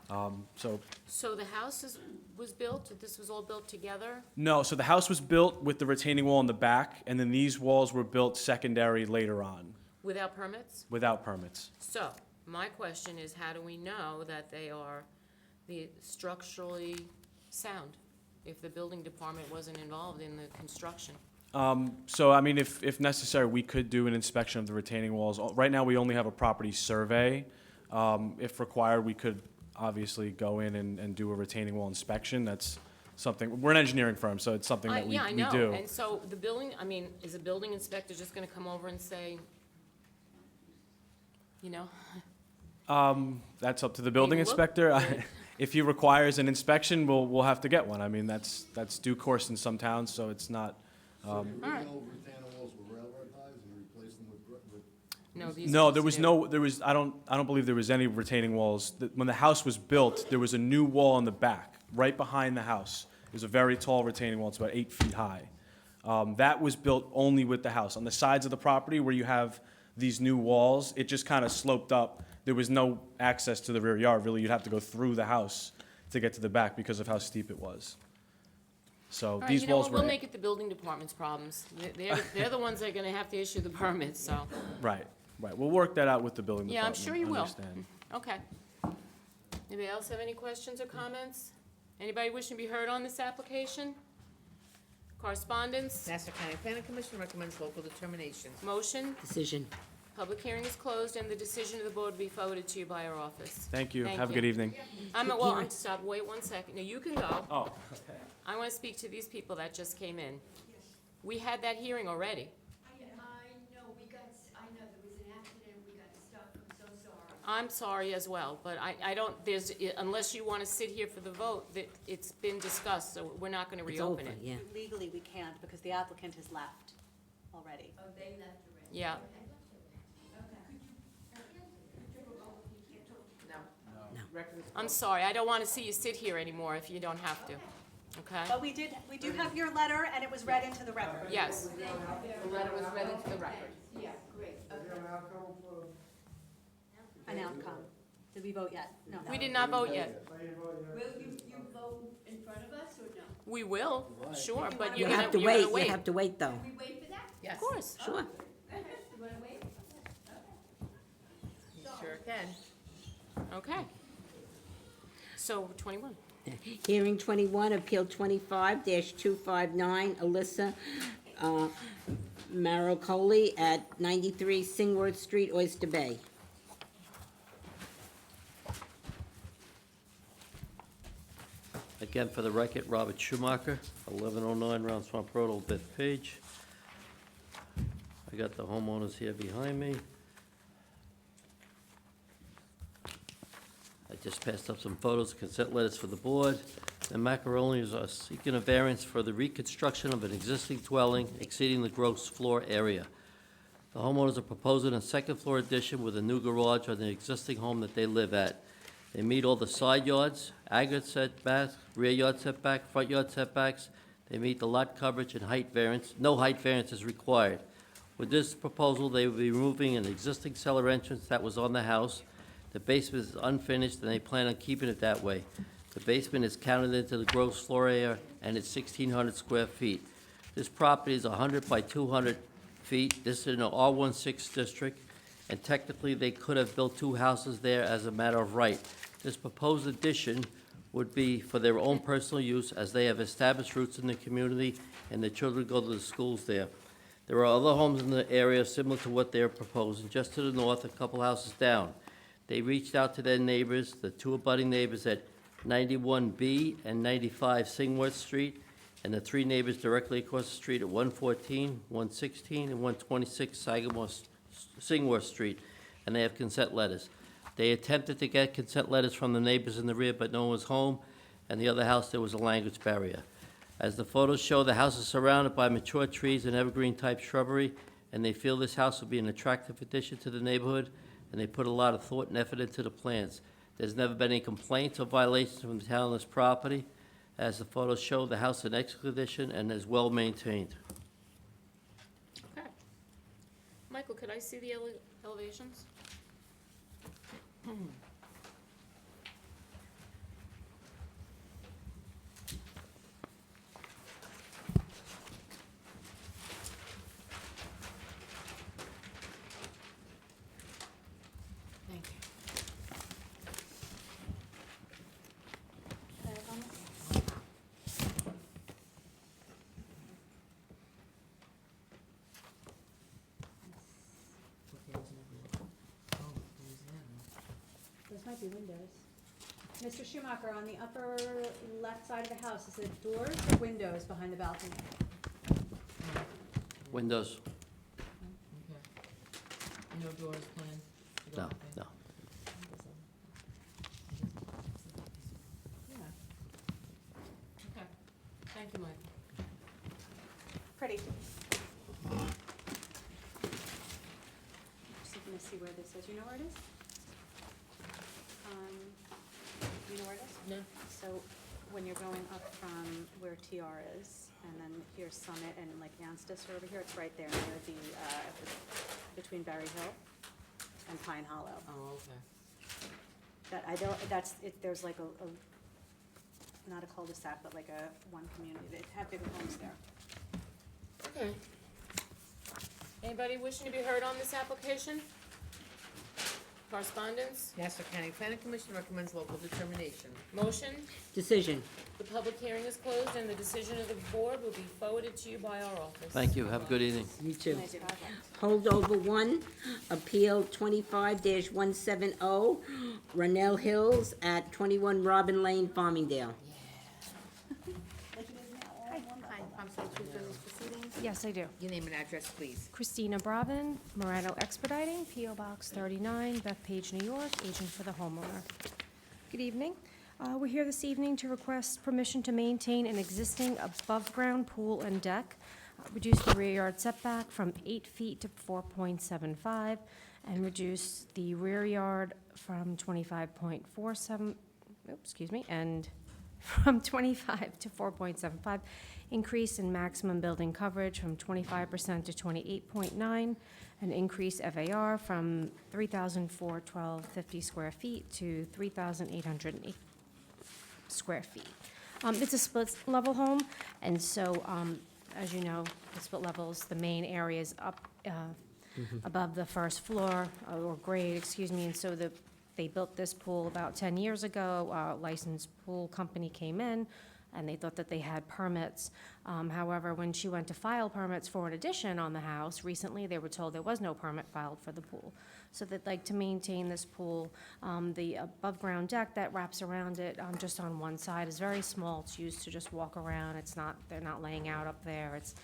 So, So the house was built, this was all built together? no, so the house was built with the retaining wall in the back, and then these walls were built secondary later on, Without permits? without permits. So, my question is, how do we know that they are structurally sound? If the building department wasn't involved in the construction? So, I mean, if necessary, we could do an inspection of the retaining walls. Right now, we only have a property survey. If required, we could obviously go in and do a retaining wall inspection. That's something, we're an engineering firm, so it's something that we Yeah, I do. know, and so the building, I mean, is a building inspector just gonna come over and say, you know? That's up to the building look inspector. good. If he requires an inspection, we'll have to get one. I mean, that's due course in some towns, so it's not, So the Alright. original retaining walls were railroad ties, and you replaced them with No, these no, ones there was do. no, there was, I don't believe there was any retaining walls. When the house was built, there was a new wall in the back, right behind the house. There's a very tall retaining wall, it's about 8 feet high. That was built only with the house. On the sides of the property where you have these new walls, it just kind of sloped up. There was no access to the rear yard, really. You'd have to go through the house to get to the back because of how steep it was. So All right, these you know walls what, were. we'll make it the building department's problems. They're the ones that are gonna have to issue the permits, so, Right, right. We'll work that out with the building yeah, I'm department. sure you will. Understand. Okay. Anybody else have any questions or comments? Anybody wishing to be heard on this application? Correspondence? Nassau County Planning Commission recommends local determination. Motion? Decision. Public hearing is closed, and the decision of the board will be forwarded to you by our office. Thank you. Thank Have a you. good evening. Stop, wait 1 second. No, you can go. Oh, okay. I want to speak to these people that just came in. We had that hearing already. I know, I know there was an accident, we got stuck, I'm so sorry. I'm sorry as well, but I don't, unless you want to sit here for the vote, that it's been discussed, so we're not going to It's reopen over, it. yeah. Legally, we can't, because the applicant has left already. Oh, they left already? Yeah. I'm sorry, I don't want to see you sit here anymore if you don't have to, okay? But we do have your letter, and it was read into the record. Yes. The letter was read into the record. Yeah, great, An outcome. Did we vote yet? No. We did not vote yet. Will you vote in front of us, or no? We will, sure, but You you're have to gonna wait, wait. you have to wait, though. We wait for that? Yes. Of course. Sure. You wanna wait? Sure can. Okay. So, 21. Hearing 21, Appeal 25-259, Alyssa Marocoli at 93 Singworth Street, Oyster Bay. Again, for the record, Robert Schumacher, 1109 Round Swamp Road, Old Bethpage. I got the homeowners here behind me. I just passed up some photos, consent letters for the board. The Macaronis are seeking a variance for the reconstruction of an existing dwelling exceeding the gross floor area. The homeowners are proposing a second-floor addition with a new garage on the existing home that they live at. They meet all the side yards, aggregate setbacks, rear yard setback, front yard setbacks. They meet the lot coverage and height variance. No height variance is required. With this proposal, they will be removing an existing cellar entrance that was on the house. The basement is unfinished, and they plan on keeping it that way. The basement is counted into the gross floor area, and it's 1,600 square feet. This property is 100 by 200 feet. This is in an R16 district, and technically, they could have built two houses there as a matter of right. This proposed addition would be for their own personal use, as they have established roots in the community, and their children go to the schools there. There are other homes in the area similar to what they're proposing, just to the north, a couple houses down. They reached out to their neighbors, the two abutting neighbors at 91B and 95 Singworth Street, and the three neighbors directly across the street at 114, 116, and 126 Singworth Street, and they have consent letters. They attempted to get consent letters from the neighbors in the rear, but no one was home, and the other house, there was a language barrier. As the photos show, the house is surrounded by mature trees and evergreen-type shrubbery, and they feel this house will be an attractive addition to the neighborhood, and they put a lot of thought and effort into the plans. There's never been any complaints or violations from the town on this property. As the photos show, the house is in excellent condition and is well-maintained. Okay. Michael, could I see the elevations? Might be windows. Mr. Schumacher, on the upper left side of the house, is it doors or windows behind the balcony? Windows? No doors planned? No, no. Yeah. Okay, thank you, Mike. Pretty. Just looking to see where this is. You know where it is? You know where it is? No. So when you're going up from where TR is, and then here's Summit and like Anstis are over here, it's right there near the, between Berry Hill and Pine Hollow. Oh, okay. That, I don't, that's, there's like a, not a cul-de-sac, but like a one community. They have bigger homes there. Okay. Anybody wishing to be heard on this application? Correspondence? Nassau County Planning Commission recommends local determination. Motion? Decision. The public hearing is closed and the decision of the board will be forwarded to you by our office. Thank you, have a good evening. You too. Holdover 1, Appeal 25-170, Ronell Hills at 21 Robin Lane, Farmingdale. Hi, I'm sorry, who's doing these proceedings? Yes, I do. Your name and address, please. Christina Bravin, Morano Expediting, P.O. Box 39, Bethpage, New York, agent for the homeowner. Good evening. We're here this evening to request permission to maintain an existing above-ground pool and deck, reduce the rear yard setback from 8 feet to 4.75, and reduce the rear yard from 25.47, and from 25 to 4.75, increase in maximum building coverage from 25% to 28.9, an increase FAR from 3,412.50 square feet to 3,808 square feet. It's a split-level home, and so, as you know, the split levels, the main area is up above the first floor, or grade, excuse me, and so they built this pool about 10 years ago. A licensed pool company came in, and they thought that they had permits. However, when she went to file permits for an addition on the house, recently they were told there was no permit filed for the pool. So they'd like to maintain this pool. The above-ground deck that wraps around it, just on one side, is very small. It's used to just walk around. It's not, they're not laying out up there. It's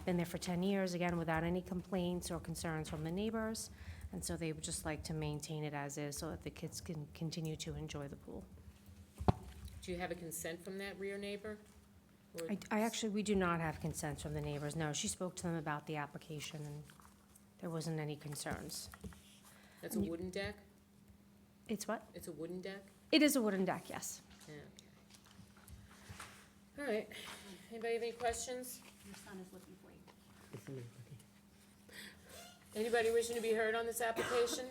been there for 10 years, again, without any complaints or concerns from the neighbors. And so they would just like to maintain it as is so that the kids can continue to enjoy the pool. Do you have a consent from that rear neighbor? Or- I actually, we do not have consent from the neighbors, no. She spoke to them about the application, and there wasn't any concerns. That's a wooden deck? It's what? It's a wooden deck? It is a wooden deck, yes. Yeah, okay. All right. Anybody have any questions? Your son is looking for you. Anybody wishing to be heard on this application?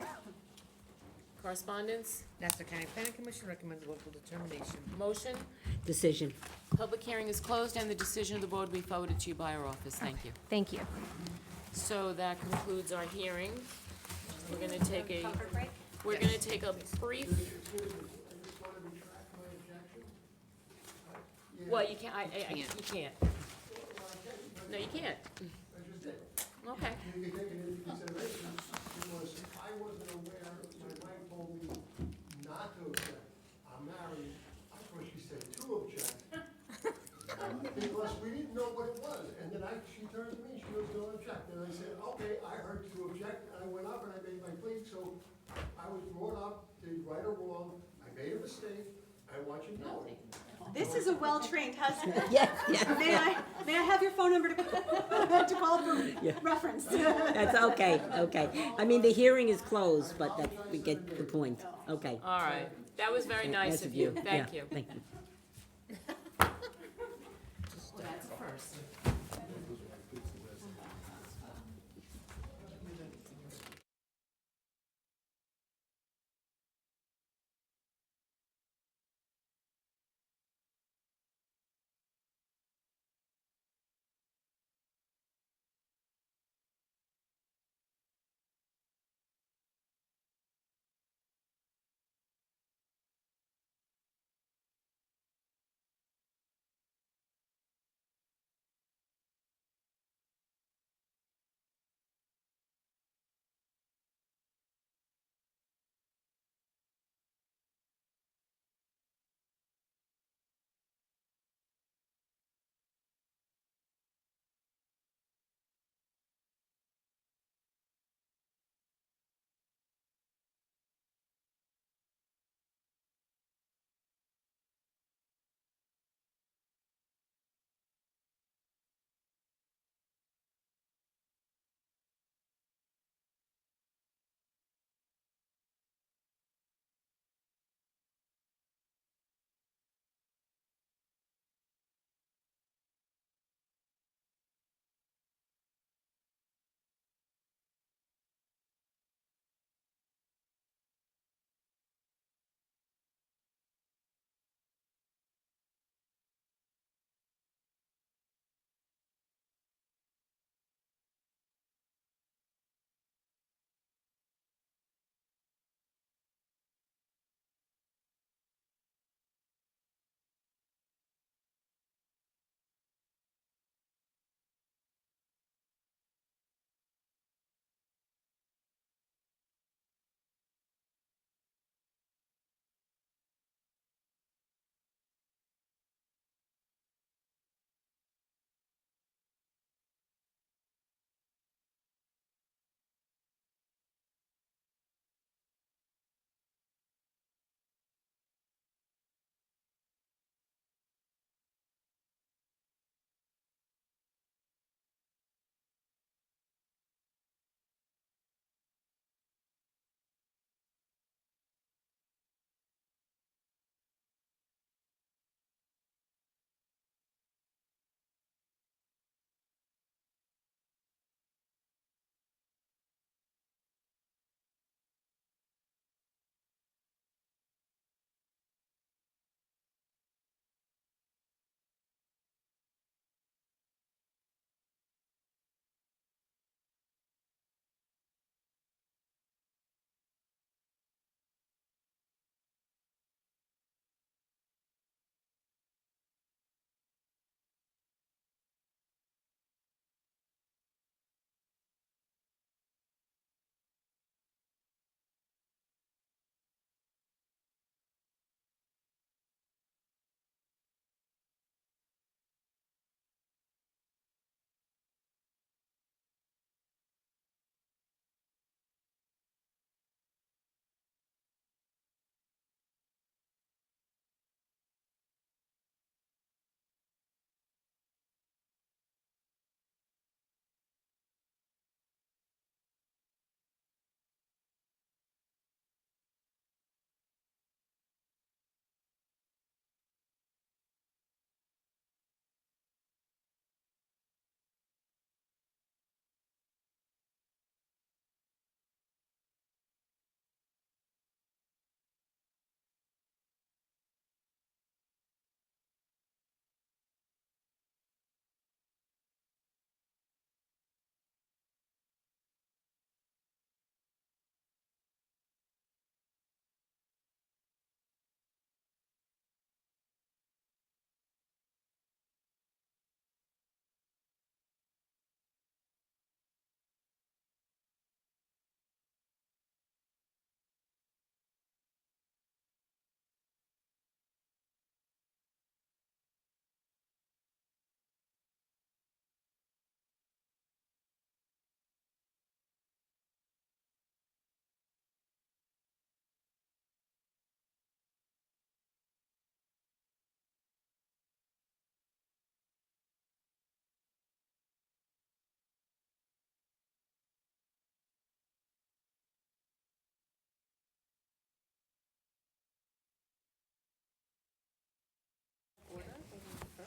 Correspondence? Nassau County Planning Commission recommends local determination. Motion? Decision. Public hearing is closed and the decision of the board will be forwarded to you by our office. Thank you. Thank you. So that concludes our hearing. We're gonna take a brief. Well, you can't, you can't. No, you can't. Okay. You can take it into consideration, because I wasn't aware, my wife told me not to object. I'm married, I thought she said to object. Because we didn't know what it was, and then she turned to me, she was gonna object, and I said, okay, I heard to object, and I went up and I made my plea, so I was brought up to right or wrong, I made a mistake, I want you to know it. This is a well-trained husband. Yes, yes. May I have your phone number to call for reference? That's okay, okay. I mean, the hearing is closed, but that, we get the point. Okay. All right. That was very nice of you. Thank Yeah, you. Thank you. That's first.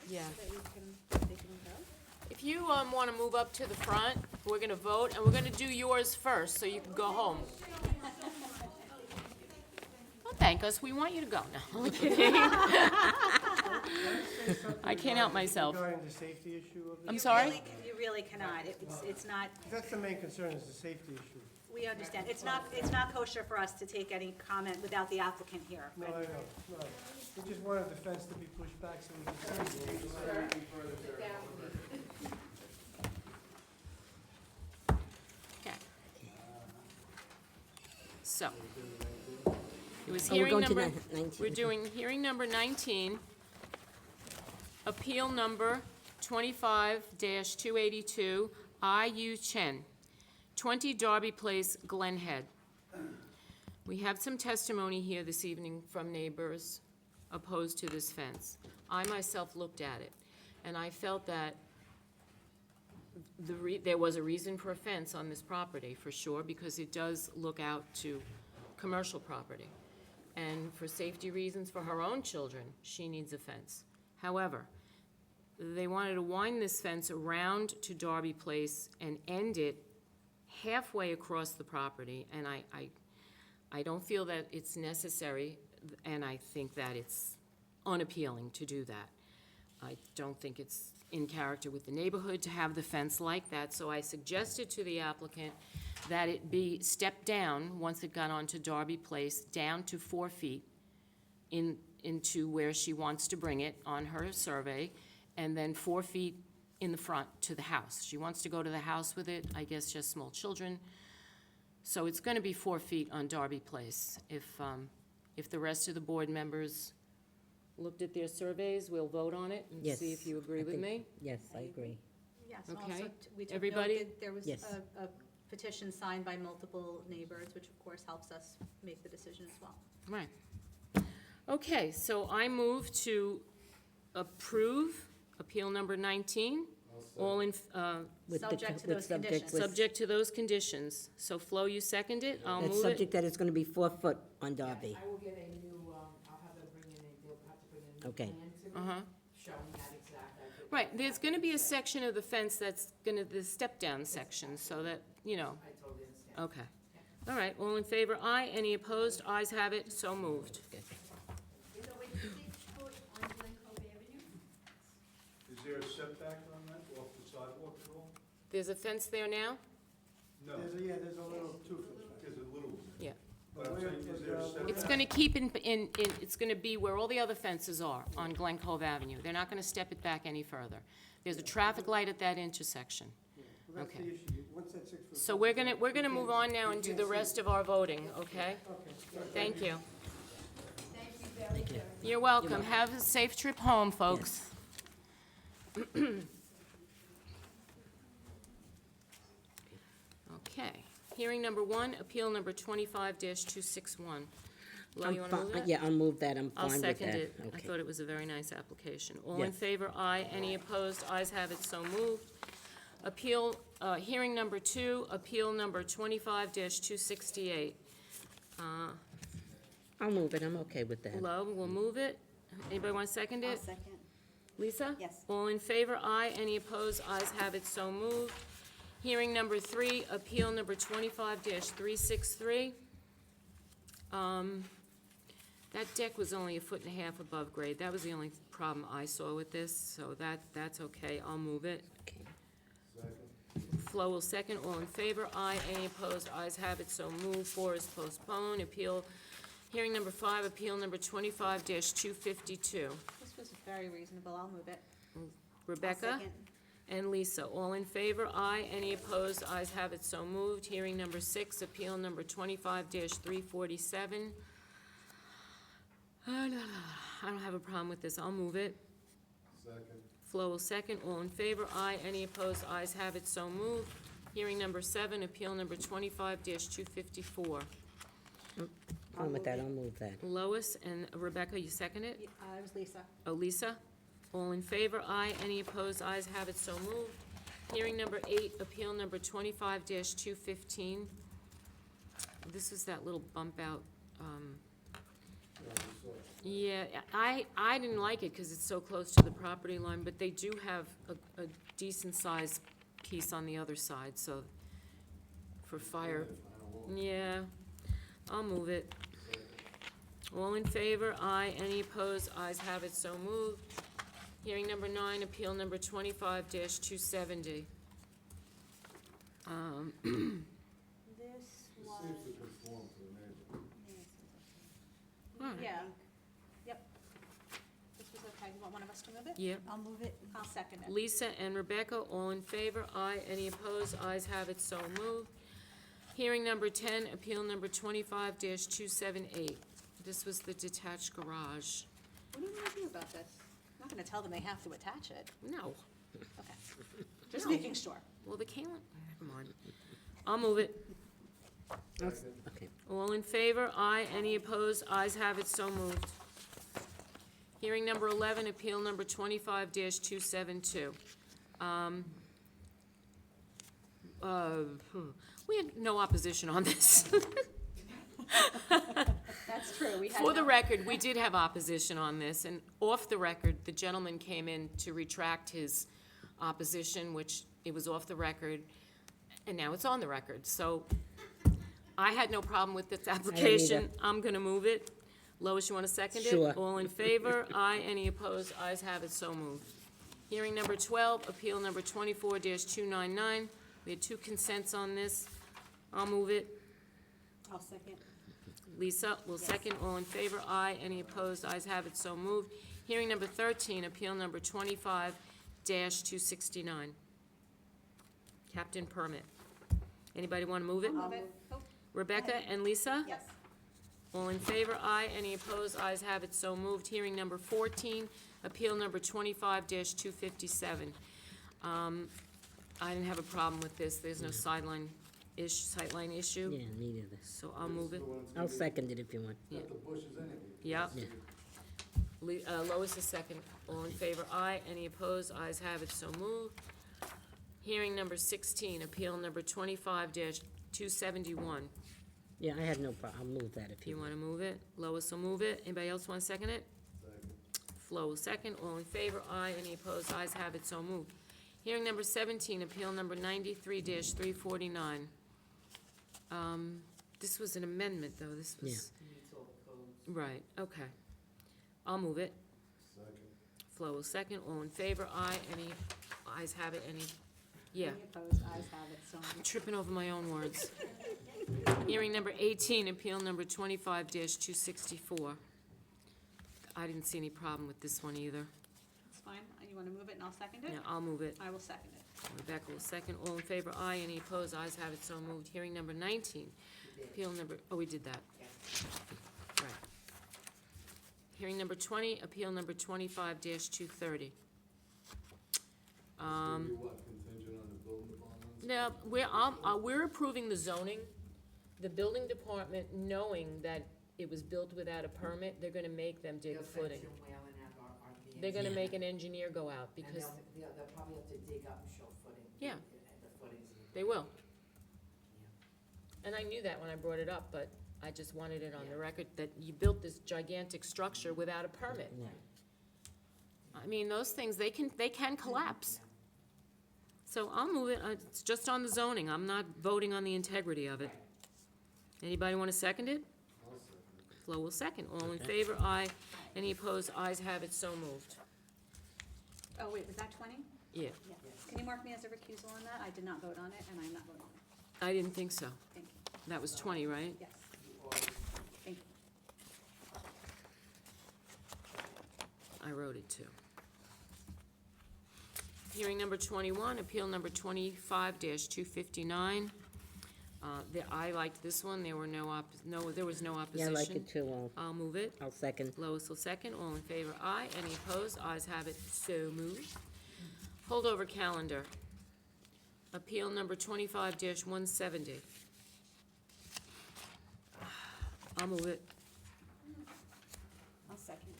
Yeah. that they can go? If you want to move up to the front, we're going to vote, and we're going to do yours first, so you can go home. Don't thank us, we want you to go. No, I'm kidding. I can't help myself. Regarding the safety issue of this? I'm sorry? You really cannot. It's not, That's the main concern, is the safety issue. we understand. It's not kosher for us to take any comment without the applicant here. No, I know, no. We just wanted the fence to be pushed back so we can see. Okay. So, it was Oh, we're hearing going to number, 19. we're doing hearing number 19, appeal number 25-282, I.U. Chen, 20 Darby Place, Glen Head. We have some testimony here this evening from neighbors opposed to this fence. I myself looked at it, and I felt that there was a reason for a fence on this property, for sure, because it does look out to commercial property. And for safety reasons for her own children, she needs a fence. However, they wanted to wind this fence around to Darby Place and end it halfway across the property, and I don't feel that it's necessary, and I think that it's unappealing to do that. I don't think it's in character with the neighborhood to have the fence like that, so I suggested to the applicant that it be stepped down, once it got onto Darby Place, down to 4 feet into where she wants to bring it on her survey, and then 4 feet in the front to the house. She wants to go to the house with it, I guess just small children. So it's gonna be 4 feet on Darby Place. If the rest of the board members looked at their surveys, we'll vote on it and Yes, see if you I agree with think- me. Yes, I agree. Yes, Okay. also, we took note Everybody? that there was Yes. a petition signed by multiple neighbors, which of course helps us make the decision as well. Right. Okay, so I move to approve appeal number 19, all in, With the Subject to with those subject conditions. with- subject to those conditions. So Flo, you second it? I'll That's move it. subject that it's gonna be 4 foot on Darby. I will get a new, I'll have them bring in, they'll have to bring in a new Okay. plan to me, Uh-huh. showing that exact. Right, there's gonna be a section of the fence that's gonna, the step-down section, so that, you know. I totally understand. Okay. All right, all in favor, aye. Any opposed? Ayes have it, so moved. So it's 6 foot on Glen Cove Avenue? Is there a setback on that off the sidewalk at all? There's a fence there now? No. There's a little 2 foot. There's a little, Yeah. but I'm saying, is there a setback? It's gonna keep it's gonna be where all the other fences are on Glen Cove Avenue. They're not gonna step it back any further. There's a traffic light at that intersection. Well, that's the Okay. issue. Once that 6 foot. So we're gonna move on now and do the rest of our voting, okay? Thank you. Thank you very much. You're welcome. Have a safe trip home, folks. Okay. Hearing number 1, appeal number 25-261. Lo, you wanna move that? Yeah, I'll move that, I'm I'll fine with that. second it. I Okay. thought it was a very nice application. All in Yes. favor, aye. Any opposed? Ayes have it, so moved. Appeal, hearing number 2, appeal number 25-268. I'll move it, I'm okay with that. Lo, we'll move it. Anybody want to second it? I'll second. Lisa? Yes. All in favor, aye. Any opposed? Ayes have it, so moved. Hearing number 3, appeal number 25-363. That deck was only 1.5 feet above grade. That was the only problem I saw with this, so that's okay. I'll move it. Flo will second. All in favor, aye. Any opposed? Ayes have it, so moved. 4 is postponed. Appeal, hearing number 5, appeal number 25-252. This was very reasonable. I'll move it. Rebecca? I'll second. And Lisa, all in favor? Aye. Any opposed? Ayes have it, so moved. Hearing number 6, appeal number 25-347. I don't have a problem with this. I'll move it. Second. Flo will second. All in favor? Aye. Any opposed? Ayes have it, so moved. Hearing number 7, appeal number 25-254. Fine with that, I'll move that. Lois and Rebecca, you second it? It was Lisa. Oh, Lisa? All in favor? Aye. Any opposed? Ayes have it, so moved. Hearing number 8, appeal number 25-215. This is that little bump out Yeah, I didn't like it because it's so close to the property line, but they do have a decent-sized piece on the other side, so for fire, yeah, I'll move it. All in favor? Aye. Any opposed? Ayes have it, so moved. Hearing number 9, appeal number 25-270. This was. Seems to conform to the neighbor. Yeah, yep. This was okay. You want one of us to move it? Yep. I'll move it. I'll second it. Lisa and Rebecca, all in favor? Aye. Any opposed? Ayes have it, so moved. Hearing number 10, appeal number 25-278. This was the detached garage. What do you want to do about this? I'm not gonna tell them they have to attach it. No. Okay. Just No. making sure. Well, they can't, come on. I'll move it. Okay. All in favor? Aye. Any opposed? Ayes have it, so moved. Hearing number 11, appeal number 25-272. We had no opposition on this. That's true. We had For the no- record, we did have opposition on this, and off the record, the gentleman came in to retract his opposition, which it was off the record, and now it's on the record. So I had no problem with this application. I'm gonna move it. Lois, you wanna second it? Sure. All in favor? Aye. Any opposed? Ayes have it, so moved. Hearing number 12, appeal number 24-299. We had 2 consents on this. I'll move it. I'll second. Lisa will second. All in favor? Aye. Any opposed? Ayes have it, so moved. Hearing number 13, appeal number 25-269. Captain Permit. Anybody want to move it? I'll move it. Oh, Rebecca and Lisa? yes. All in favor? Aye. Any opposed? Ayes have it, so moved. Hearing number 14, appeal number 25-257. I didn't have a problem with this. There's no sightline issue. Yeah, neither. So I'll move it. I'll second it if you want. Yeah. Got the bushes anyway. Yep. Yeah. Lois is second. All in favor? Aye. Any opposed? Ayes have it, so moved. Hearing number 16, appeal number 25-271. Yeah, I had no problem. I'll move that if You you want want. to move it? Lois will move it. Anybody else want to second it? Flo will second. All in favor? Aye. Any opposed? Ayes have it, so moved. Hearing number 17, appeal number 93-349. This was an amendment, though. This was. Yeah. Right, okay. I'll move it. Second. Flo will second. All in favor? Aye. Any ayes have it? Any? Yeah. Any opposed? Ayes have it, so I'm moved. tripping over my own words. Hearing number 18, appeal number 25-264. I didn't see any problem with this one either. It's fine. You want to move it and I'll second it? Yeah, I'll move it. I will second it. Rebecca will second. All in favor? Aye. Any opposed? Ayes have it, so moved. Hearing number 19, appeal number, oh, we did that. Right. Hearing number 20, appeal number 25-230. You what, contingent on the building department? Now, we're approving the zoning. The building department, knowing that it was built without a permit, they're gonna make them dig a footing. They're gonna make an engineer go out, because, They'll probably have to dig up and show footing. Yeah. The footings. they will. And I knew that when I brought it up, but I just wanted it on the record that you built this gigantic structure without a permit. I mean, those things, they can collapse. So I'll move it, it's just on the zoning, I'm not voting on the integrity of it. Anybody want to second it? I'll second it. Flo will second. All in favor? Aye. Any opposed? Ayes have it, so moved. Oh, wait, was that 20? Yeah, Yeah. Can you mark me as a recusal on that? I did not vote on it, and I'm not voting on it. I didn't think so. Thank you. That was 20, right? Yes. Thank you. I wrote it too. Hearing number 21, appeal number 25-259. I liked this one, there was no Yeah, I opposition. like it too. I'll move it. I'll second. Lois will second. All in favor? Aye. Any opposed? Ayes have it, so moved. Holdover calendar. Appeal number 25-170. I'll move it. I'll second.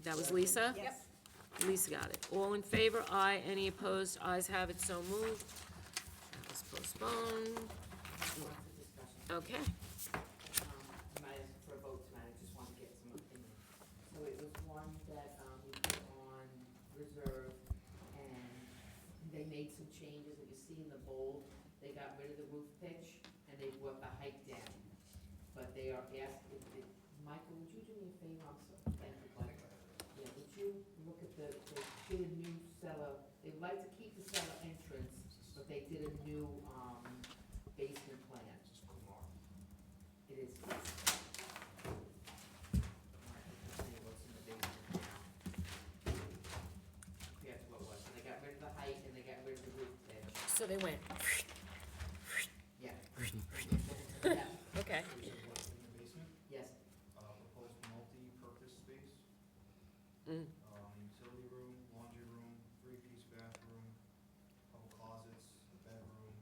That was Lisa? Yes. Lisa got it. All in favor? Aye. Any opposed? Ayes have it, so moved. That was postponed. Okay. I'm not asking for a vote tonight, I just want to get some So it was one that, we put on reserve, and they made some changes, that you see in the bold. They got rid of the roof pitch, and they brought the height down. But they are asking, Michael, would you do me a favor? I'm sorry, thank you, Michael. Yeah, would you look at they did a new cellar, they'd like to keep the cellar entrance, but they did a new, basement plan. It is. All right, let's tell you what's in the basement now. Compared to what was, and they got rid of the height and they got rid of the roof pitch. So they went, Yeah. okay. Yes. Proposed multi-purpose space, Mm. utility room, laundry room, three-piece bathroom, couple closets, a bedroom.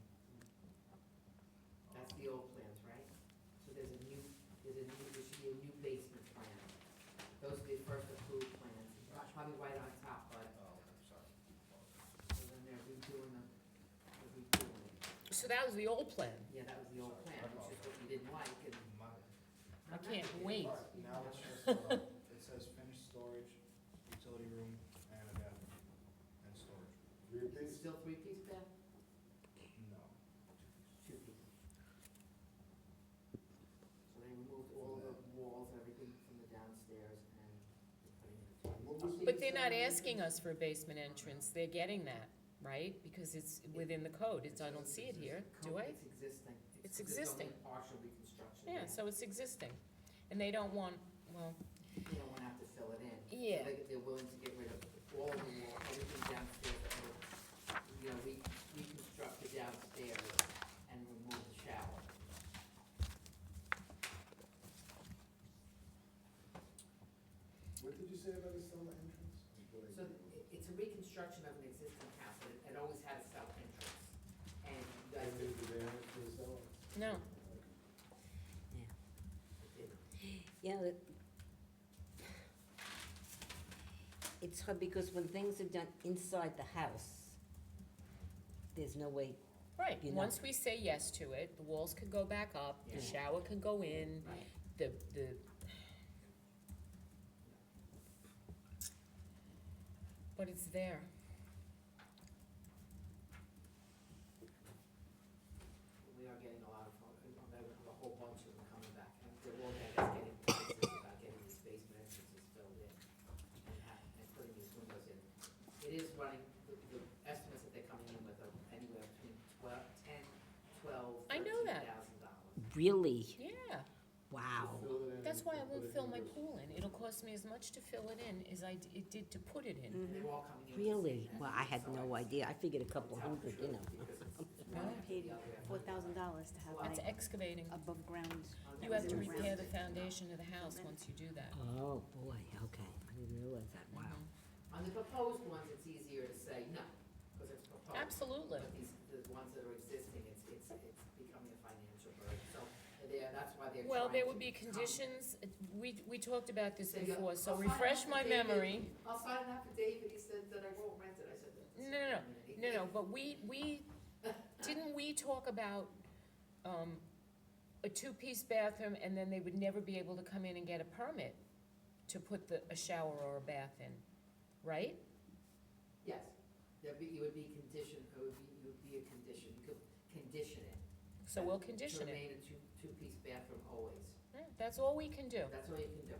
That's the old plans, right? So there should be a new basement plan. Those are the first approved plans. It's probably right on top, but, Oh, okay, sorry. so then they're redoing it. So that was the old plan. Yeah, that was the old plan, which is what we didn't like, and. I can't wait. Now it's just, it says finished storage, utility room, and a bathroom, and storage. Is it still three-piece bath? No. Two-piece. So they removed all the walls, everything from the downstairs, and they're putting in a two-piece. But they're not asking us for a basement entrance, they're getting that, right? Because it's within the code, I don't see it here, do I? It's existing. It's There's existing. only partial reconstruction. Yeah, there. so it's existing. And they don't want, well, They don't wanna have to fill it in. Yeah. So they're willing to get rid of all the wall, everything downstairs, that will, reconstruct the downstairs and remove the shower. What did you say about the cellar entrance? So it's a reconstruction of an existing house, it always had a south entrance. And you guys Did the variance for the cellar? no. Yeah, it's hard because when things are done inside the house, there's no way, Right, You know. once we say yes to it, the walls could go back up, the Yeah. shower can go in, Right. the, but it's there. We are getting a lot of, a whole bunch of them coming back, and they're all getting prices about getting these basement entrances filled in and putting these windows in. It is running, the estimates that they're coming in with are anywhere between $12,000, I know that. $13,000. really, Yeah, wow. that's why I won't fill my pool in. It'll cost me as much to fill it in as it did to put it in. And they're all coming in. with the Really? same Well, I had no idea. I figured a couple hundred, you know. I paid $4,000 to have That's my excavating. above ground. You have to repair the foundation of the house once you do that. Oh, boy, okay. I didn't realize that, wow. On the proposed ones, it's easier to say no, because it's proposed. Absolutely. But the ones that are existing, it's becoming a financial burden, so that's why they're trying to. Well, there would be conditions, we talked about this So, yeah, before, so I'll sign an refresh my affidavit. memory. I'll sign an affidavit, he said that I won't rent it, I said that's. No, but didn't we talk about, a two-piece bathroom, and then they would never be able to come in and get a permit to put a shower or a bath in, right? Yes, it would be condition, it would be a condition, you could condition it. So we'll condition To it. remain a two-piece bathroom always, Yeah, that's all we can do. that's all you can do.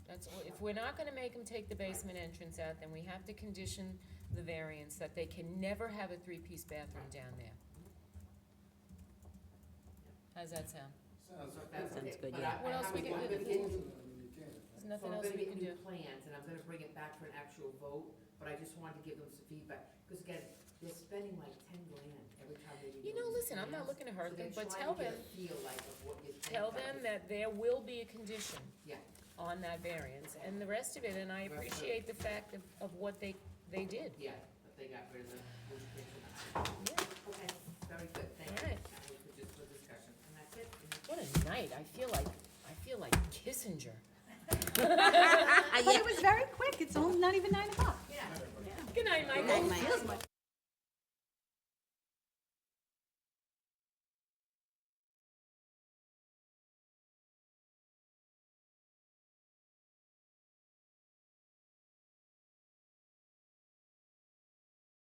That's all, if we're not gonna make them take the basement entrance out, then we have to condition the variance that they can never have a three-piece bathroom down there. How's that sound? That's Sounds okay, good, but yeah. What else we can do? There's So nothing I'm else gonna we get can new do. plans, and I'm gonna bring it back for an actual vote, but I just wanted to give them some feedback, because again, they're spending like 10 grand every time they do. You know, these listen, I'm not plans, looking to hurt so them, they're but trying tell to get them, a feel like of what you think. tell them that there will be a condition Yeah, on that variance, and the rest of it, and I appreciate the fact of what they did. yeah, but they got rid of the roof pitch and the height. Okay, very good, thank you. Alright. That was just for discussion, and that's it. What a night, I feel like Kissinger. But it was very quick, it's only not even 9 o'clock. Yeah. Good night, Michael. Feels much